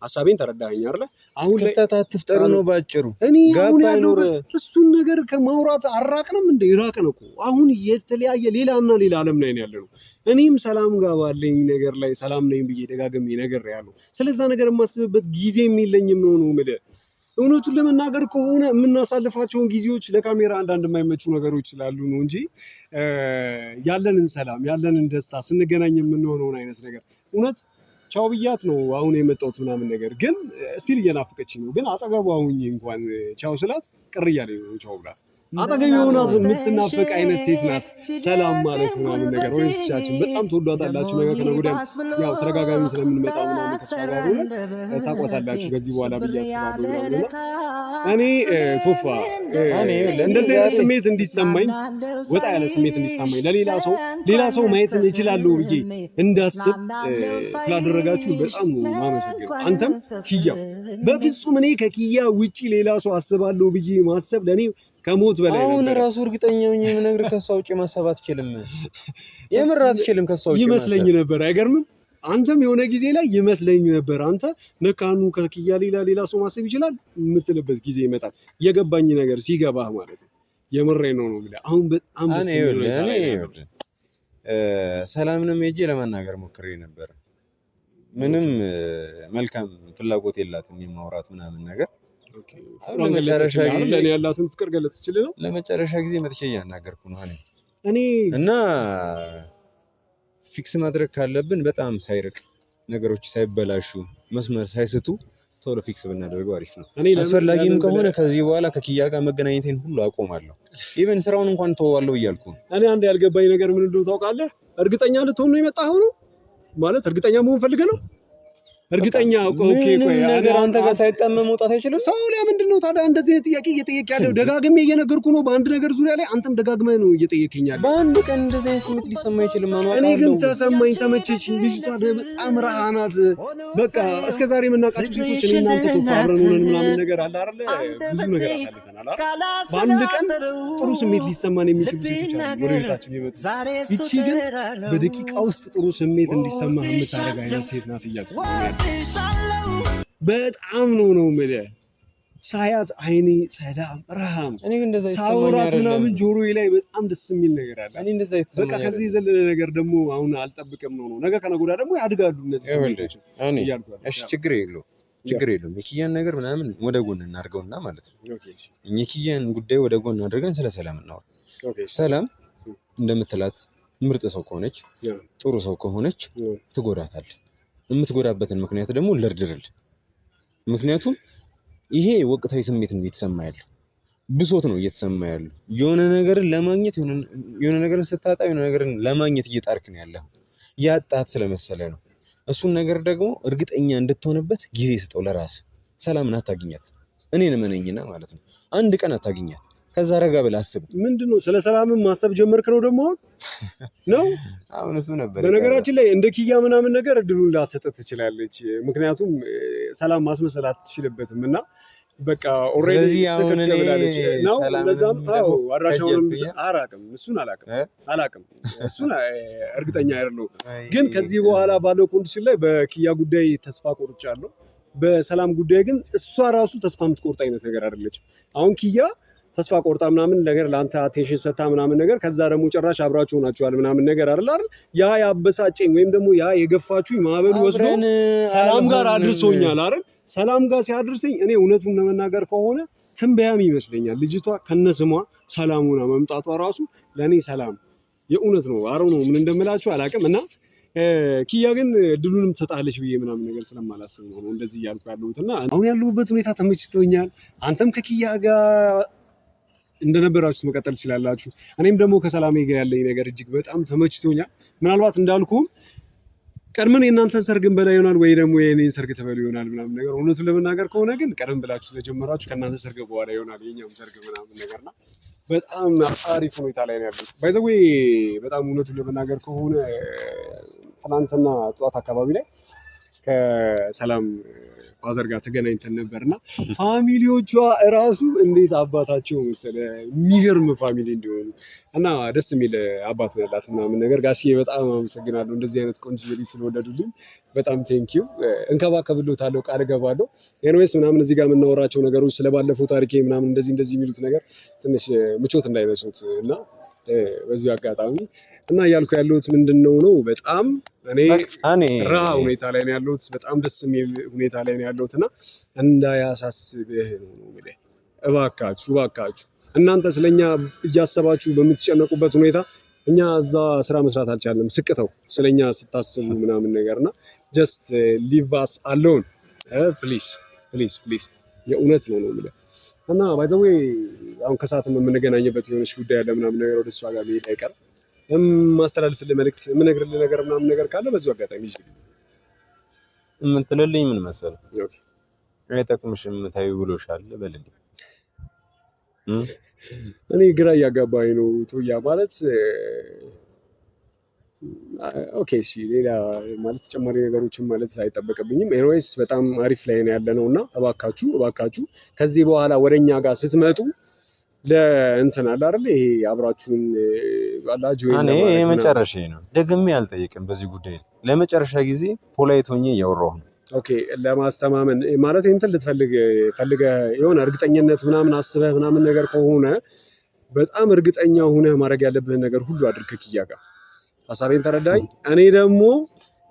ሀሳቤን ተረዳኸኝ አይደለ? አሁን
ክፍተት አትፍጠሩ ነው ባጭሩ።
እኔ አሁን ያለው እሱን ነገር ከማውራት አራቅንም እንደ ይራቅን እኮ አሁን የተለያየ ሌላና ሌላ ዓለም ላይ ነው ያለነው። እኔም ሰላም ጋር ባለኝ ነገር ላይ ሰላም ነኝ ብዬ ደጋግሜ ነገር ያለው ስለዛ ነገር የማስብበት ጊዜ የሚለኝም ነው የምልህ። እውነቱን ለመናገር ከሆነ የምናሳልፋቸውን ጊዜዎች ለካሜራ አንዳንድ የማይመቹ ነገሮች ስላሉ ነው እንጂ ያለንን ሰላም ያለንን ደስታ ስንገናኝ የምንሆነውን አይነት ነገር እውነት ቻው ብያት ነው አሁን የመጣሁት ምናምን ነገር ግን ስቲል እየናፈቀችኝ ነው። ግን አጠገቧ ሁኜ እንኳን ቻው ስላት ቅር እያለኝ ነው ቻው ብላት። አጠገብ የሆናት የምትናፈቅ አይነት ሴት ናት። ሰላም ማለት ምናምን ነገር ወይስቻችን በጣም ተወዷታላችሁ። ነገር ከነገ ወዲያ ያው ተረጋጋሚ ስለምንመጣ ምናምን ተስፋ ጋር ታቋታላችሁ ከዚህ በኋላ ብዬ አስባለሁ። እኔ ቶፋ እንደዚህ አይነት ስሜት እንዲሰማኝ ወጣ ያለ ስሜት እንዲሰማኝ ሌላ ሰው ማየት እችላለሁ ብዬ እንዳስብ ስላደረጋችሁ በጣም ነው የማመሰግነው። አንተም ኪያ በፍጹም እኔ ከኪያ ውጪ ሌላ ሰው አስባለሁ ብዬ ማሰብ ለኔ ከሞት በላይ ነው።
አሁን ራሱ እርግጠኛ ነኝ የምነግርህ ከሷ ውጪ ማሰብ አትችልም። የምር አትችልም ከሷ ውጪ
ይመስለኝ ነበር። አይገርምም? አንተም የሆነ ጊዜ ላይ ይመስለኝ ነበር አንተ ነካኑ ከኪያ ሌላ ሰው ማሰብ ይችላል የምትልበት ጊዜ ይመጣል። የገባኝ ነገር ሲገባህ ማለት ነው። የምሬን ነው የምልህ። አሁን በጣም ደስ ይላል።
ሰላምንም ሄጄ ለማናገር ሞክሬ ነበር። ምንም መልካም ፍላጎት የላትም የማውራት ምናምን ነገር። ለመጨረሻ ጊዜ ለኔ ያላትን ፍቅር ገለጽ ይችላል ነው። ለመጨረሻ ጊዜ መጥቼ እያናገርኩ ነው እኔ እና ፊክስ ማድረግ ካለብን በጣም ሳይርቅ ነገሮች ሳይበላሹ መስመር ሳይስቱ ቶሎ ፊክስ ብናደርገው አሪፍ ነው። አስፈላጊም ከሆነ ከዚህ በኋላ ከኪያ ጋር መገናኘቴን ሁሉ አቆማለሁ። ኢቨን ስራውን እንኳን ተወዋለሁ እያልኩ ነው።
እኔ አንድ ያልገባኝ ነገር ምን እንደሆነ ታውቃለህ? እርግጠኛ ልትሆን ነው የመጣኸው ነው ማለት እርግጠኛ መሆን ፈልገህ ነው? እርግጠኛ ኦኬ ቆይ
ነገር አንተ ጋር ሳይጣመም መውጣት አይችልም።
ሰው ለምንድን ነው ታዲያ እንደዚህ ጥያቄ እየጠየቅ ያለው? ደጋግሜ እየነገርኩ ነው በአንድ ነገር ዙሪያ ላይ አንተም ደጋግመህ ነው እየጠየቀኝ ያለው።
በአንድ ቀን እንደዚህ አይነት ስሜት ሊሰማ አይችልም ማለት ነው።
እኔ ግን ተሰማኝ፣ ተመቸችኝ። ልጅቷ በጣም ረሃ ናት። በቃ እስከዛሬ የምናውቃቸው ሴቶች እኔ እናንተ ተፋብረን ሆነን ምናምን ነገር አለ አይደለ? ብዙ ነገር አሳልፈናል አይደል? በአንድ ቀን ጥሩ ስሜት ሊሰማን የሚችሉ ሴቶች አሉ ወደ ቤታችን የመጡ። ይቺ ግን በደቂቃ ውስጥ ጥሩ ስሜት እንዲሰማህ የምታደርግ አይነት ሴት ናት እያልኩ በጣም ነው የምልህ። ሳያት አይኔ ሰላም ረሃም
እኔ ግን እንደዛ
ሳውራት ምናምን ጆሮዬ ላይ በጣም ደስ የሚል ነገር አለ።
እኔ እንደዛ የተሰማኝ
በቃ ከዚህ የዘለለ ነገር ደግሞ አሁን አልጠብቅም ነው። ነገ ከነገ ወዲያ ደግሞ ያድጋሉ እነዚህ ስሜቶች እያልኩ።
እሺ ችግር የለውም የኪያን ነገር ምናምን ወደ ጎን እናድርገውና ማለት ነው። የኪያን ጉዳይ ወደ ጎን አድርገን ስለ ሰላም እናወራ። ሰላም እንደምትላት ምርጥ ሰው ከሆነች ጥሩ ሰው ከሆነች ትጎዳታለህ። የምትጎዳበትን ምክንያት ደግሞ ልርድርል። ምክንያቱም ይሄ ወቅታዊ ስሜት ነው እየተሰማ ያለው፣ ብሶት ነው እየተሰማ ያለው። የሆነ ነገርን ለማግኘት የሆነ ነገርን ስታጣ የሆነ ነገርን ለማግኘት እየጣርክ ነው ያለው። ያጣት ስለመሰለ ነው። እሱን ነገር ደግሞ እርግጠኛ እንድትሆንበት ጊዜ ስጠው ለራስ። ሰላምን አታግኛት፣ እኔን እመነኝና ማለት ነው። አንድ ቀን አታግኛት። ከዛ ረጋ ብለህ አስብ።
ምንድነው ስለ ሰላምን ማሰብ ጀመርክ ነው ደግሞ ነው?
አሁን እሱ ነበር።
በነገራችን ላይ እንደ ኪያ ምናምን ነገር እድሉን ላትሰጥ ትችላለች። ምክንያቱም ሰላም ማስመሰል አትችልበትም እና በቃ ኦሬዲ ስትከብላለች ነው። ለዛም አድራሻውንም አላቅም እሱን እርግጠኛ አይደለሁም። ግን ከዚህ በኋላ ባለው ኮንዲሽን ላይ በኪያ ጉዳይ ተስፋ ቆርጫለሁ። በሰላም ጉዳይ ግን እሷ ራሱ ተስፋ የምትቆርጥ አይነት ነገር አይደለችም። አሁን ኪያ ተስፋ ቆርጣ ምናምን ነገር ለአንተ አቴንሽን ሰታ ምናምን ነገር ከዛ ደግሞ ጭራሽ አብራችሁ ሆናችኋል ምናምን ነገር አይደል ያ ያበሳጨኝ ወይም ደግሞ ያ የገፋችሁኝ ማዕበሉ ወስዶ ሰላም ጋር አድርሶኛል አይደል ሰላም ጋር ሲያድርሰኝ እኔ እውነቱን ለመናገር ከሆነ ትንበያም ይመስለኛል ልጅቷ ከነስሟ ሰላም ሆና መምጣቷ ራሱ ለኔ ሰላም የእውነት ነው አረው ነው ምን እንደምላችሁ አላውቅም እና ኪያ ግን እድሉንም ትሰጣለች ብዬ ምናምን ነገር ስለማላስብ ነው እንደዚህ እያልኩ ያለሁት እና አሁን ያለሁበት ሁኔታ ተመችቶኛል አንተም ከኪያ ጋር እንደነበራችሁ መቀጠል ትችላላችሁ እኔም ደግሞ ከሰላሜ ጋር ያለኝ ነገር እጅግ በጣም ተመችቶኛል ምናልባት እንዳልኩም ቀድመን የእናንተን ሰርግን በላይ ይሆናል ወይ ደግሞ የኔን ሰርግ ተበሉ ይሆናል ምናምን ነገር እውነቱን ለመናገር ከሆነ ግን ቀደም ብላችሁ ስለጀመራችሁ ከእናንተ ሰርግ በኋላ ይሆናል የኛም ሰርግ ምናምን ነገርና በጣም አሪፍ ሁኔታ ላይ ነው ያለው ባይ ዘ ዌይ በጣም እውነቱን ለመናገር ከሆነ ትናንትና ጠዋት አካባቢ ላይ ከሰላም ፋዘር ጋር ተገናኝተን ነበርና ፋሚሊዎቿ እራሱ እንዴት አባታቸው መሰለ የሚገርም ፋሚሊ እንዲሆኑ እና ደስ የሚል አባት ነው ያላት ምናምን ነገር ጋሽዬ በጣም አመሰግናለሁ እንደዚህ አይነት ቆንጆ ልጅ ስለወለዱልኝ በጣም ቴንኪው እንከባከብልዎታለሁ ቃል እገባለሁ ኤኒዌይስ ምናምን እዚህ ጋር የምናወራቸው ነገሮች ስለባለፈው ታሪኬ ምናምን እንደዚህ የሚሉት ነገር ትንሽ ምቾት እንዳይነሱት እና በዚሁ አጋጣሚ እና እያልኩ ያለሁት ምንድነው ነው በጣም እኔ ራ ሁኔታ ላይ ነው ያለሁት በጣም ደስ የሚል ሁኔታ ላይ ነው ያለሁት እና እንዳያሳስብህ ነው እንግዲህ እባካችሁ እናንተ ስለኛ እያሰባችሁ በምትጨነቁበት ሁኔታ እኛ እዛ ስራ መስራት አልቻለም ስቅተው ስለኛ ስታስቡ ምናምን ነገርና just leave us alone please የእውነት ነው የምልህ እና by the way አሁን ከሰዓትም የምንገናኝበት የሆነች ጉዳይ ያለ ምናምን ነገር ወደ እሷ ጋር መሄድ አይቀርም ማስተላለፍልህ መልእክት የምነግርልህ ነገር ምናምን ነገር ካለ በዚሁ አጋጣሚ ይዤ
የምትልልኝ ምን መሰለህ ኦኬ አይጠቅምሽም ታዩ ብሎሻል በልልኝ
እኔ ግራ እያጋባኝ ነው ቶያ ማለት ኦኬ እሺ ሌላ ማለት ተጨማሪ ነገሮችን ማለት አይጠበቅብኝም ኤኒዌይስ በጣም አሪፍ ላይ ነው ያለነውና እባካችሁ ከዚህ በኋላ ወደኛ ጋር ስትመጡ ለእንትን አለ አይደል ይሄ አብራችሁን አላጁ
እኔ የመጨረሻዬ ነው ደግሜ አልጠይቅም በዚህ ጉዳይ ለመጨረሻ ጊዜ ፖላይት ሆኜ እያወራሁ ነው
ኦኬ ለማስተማመን ማለት እንትን ልትፈልግ የሆነ እርግጠኝነት ምናምን አስበህ ምናምን ነገር ከሆነ በጣም እርግጠኛ ሆነህ ማድረግ ያለብህን ነገር ሁሉ አድርግ ከኪያ ጋር ሐሳቤን ተረዳኝ እኔ ደግሞ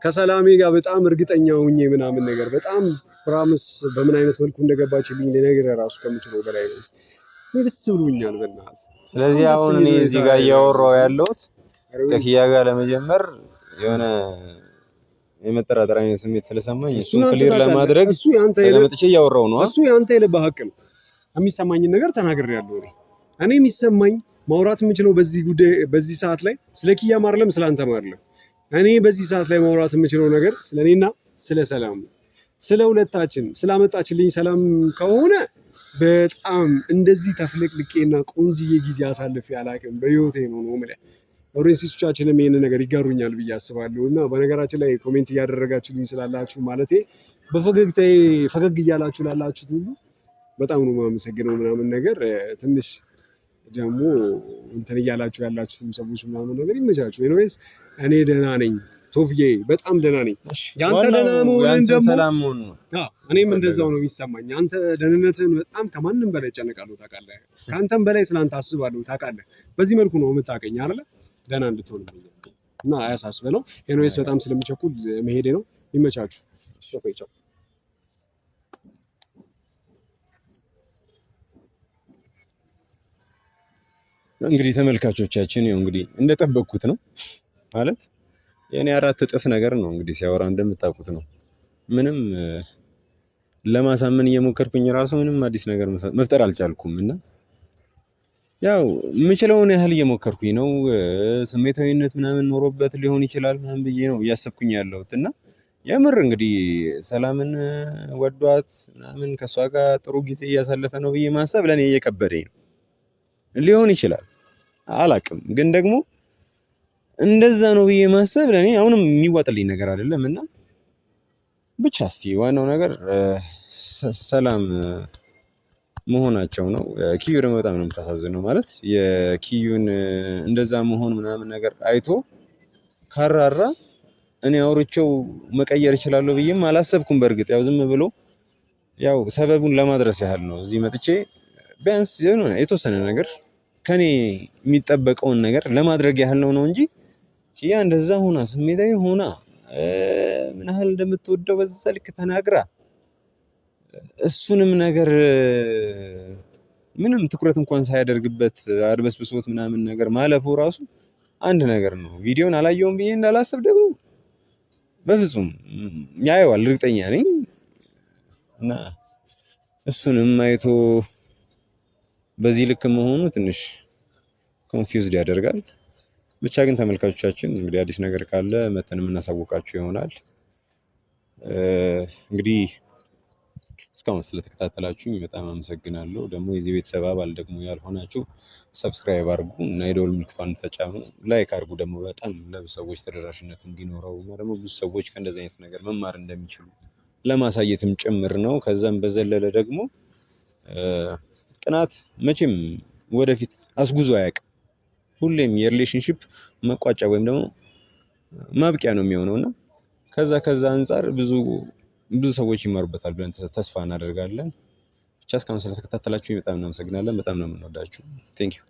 ከሰላሜ ጋር በጣም እርግጠኛ ሆኜ ምናምን ነገር በጣም ፕሮሚስ በምን አይነት መልኩ እንደገባችልኝ ለነገር ራሱ ከምችለው በላይ ነው ደስ ብሎኛል በእናትህ
ስለዚህ አሁን እኔ እዚህ ጋር እያወራሁ ያለሁት ከኪያ ጋር ለመጀመር የሆነ የመጠራጠር አይነት ስሜት ስለሰማኝ እሱን ክሊር ለማድረግ
እሱ ያንተ
ለመጥቼ እያወራሁ ነው
እሱ ያንተ የልብ ሀቅ ነው የሚሰማኝን ነገር ተናግሬያለሁ እኔ የሚሰማኝ ማውራት የምችለው በዚህ ጉዳይ በዚህ ሰዓት ላይ ስለ ኪያ ማርለም ስላንተ ማርለም እኔ በዚህ ሰዓት ላይ ማውራት የምችለው ነገር ስለኔና ስለ ሰላም ስለ ሁለታችን ስላመጣችልኝ ሰላም ከሆነ በጣም እንደዚህ ተፍለቅልቄና ቆንጅዬ ጊዜ አሳልፌ አላውቅም በህይወቴ ነው ማለት ኦሬንሲስቶቻችንም ይሄን ነገር ይጋሩኛል ብዬ አስባለሁ እና በነገራችን ላይ ኮሜንት እያደረጋችሁልኝ ስላላችሁ ማለቴ በፈገግታዬ ፈገግ እያላችሁ ላላችሁት ሁሉ በጣም ነው የማመሰግነው ምናምን ነገር ትንሽ ደግሞ እንትን እያላችሁ ያላችሁትም ሰዎች ምናምን ነገር ይመቻችሁ ኤኒዌይስ እኔ ደህና ነኝ ቶፍዬ በጣም ደህና ነኝ ያንተ ደህና መሆን ደግሞ
ሰላም መሆን ነው
እኔም እንደዛው ነው የሚሰማኝ አንተ ደህንነትህን በጣም ከማንም በላይ ጨነቃለሁ ታውቃለህ ካንተም በላይ ስላንተ አስባለሁ ታውቃለህ በዚህ መልኩ ነው የምታውቀኝ አይደለ ደህና እንድትሆን እና አያሳስበህ ነው ኤኒዌይስ በጣም ስለምቸኩል መሄዴ ነው ይመቻችሁ ቻው
እንግዲህ ተመልካቾቻችን ይኸው እንግዲህ እንደጠበቅኩት ነው ማለት የኔ 4 እጥፍ ነገር ነው እንግዲህ ሲያወራ እንደምታውቁት ነው ምንም ለማሳመን እየሞከርኩኝ ራሱ ምንም አዲስ ነገር መፍጠር አልቻልኩም እና ያው የምችለውን ያህል እየሞከርኩኝ ነው ስሜታዊነት ምናምን ኖሮበት ሊሆን ይችላል ምናምን ብዬ ነው እያሰብኩኝ ያለሁት እና የምር እንግዲህ ሰላምን ወዷት ምናምን ከሷ ጋር ጥሩ ጊዜ እያሳለፈ ነው ብዬ ማሰብ ለኔ እየከበደኝ ነው ሊሆን ይችላል አላቅም ግን ደግሞ እንደዛ ነው ብዬ ማሰብ ለኔ አሁንም የሚዋጥልኝ ነገር አይደለም እና ብቻ እስቲ ዋናው ነገር ሰላም መሆናቸው ነው ኪዩ ደግሞ በጣም ነው የምታሳዝነው ማለት የኪዩን እንደዛ መሆን ምናምን ነገር አይቶ ካራራ እኔ አውርቼው መቀየር እችላለሁ ብዬም አላሰብኩም በርግጥ ያው ዝም ብሎ ያው ሰበቡን ለማድረስ ያህል ነው እዚህ መጥቼ ቢያንስ የሆነ የተወሰነ ነገር ከኔ የሚጠበቀውን ነገር ለማድረግ ያህል ነው እንጂ ኪያ እንደዛ ሆና ስሜታዊ ሆና ምን ያህል እንደምትወደው በዛ ልክ ተናግራ እሱንም ነገር ምንም ትኩረት እንኳን ሳያደርግበት አድበስብሶት ምናምን ነገር ማለፉ ራሱ አንድ ነገር ነው። ቪዲዮን አላየውም ብዬ እንዳላስብ ደግሞ በፍጹም ያየዋል እርግጠኛ ነኝ። እና እሱንም አይቶ በዚህ ልክ መሆኑ ትንሽ ኮንፊውዝድ ያደርጋል። ብቻ ግን ተመልካቾቻችን እንግዲህ አዲስ ነገር ካለ መተን የምናሳውቃችሁ ይሆናል። እንግዲህ እስካሁን ስለተከታተላችሁኝ በጣም አመሰግናለሁ። ደግሞ የዚህ ቤተሰብ አባል ደግሞ ያልሆናችሁ ሰብስክራይብ አድርጉ እና የደወል ምልክቷን ተጫኑ። ላይክ አድርጉ ደግሞ በጣም ለብዙ ሰዎች ተደራሽነት እንዲኖረው እና ደግሞ ብዙ ሰዎች ከእንደዚህ አይነት ነገር መማር እንደሚችሉ ለማሳየትም ጭምር ነው። ከዛም በዘለለ ደግሞ ቅናት መቼም ወደፊት አስጉዞ አያውቅም። ሁሌም የሪሌሽንሺፕ መቋጫ ወይም ደግሞ ማብቂያ ነው የሚሆነው እና ከዛ አንፃር ብዙ ሰዎች ይማሩበታል ብለን ተስፋ እናደርጋለን። ብቻ እስካሁን ስለተከታተላችሁ በጣም እናመሰግናለን። በጣም ነው የምንወዳችሁ። ቴንክ ዩ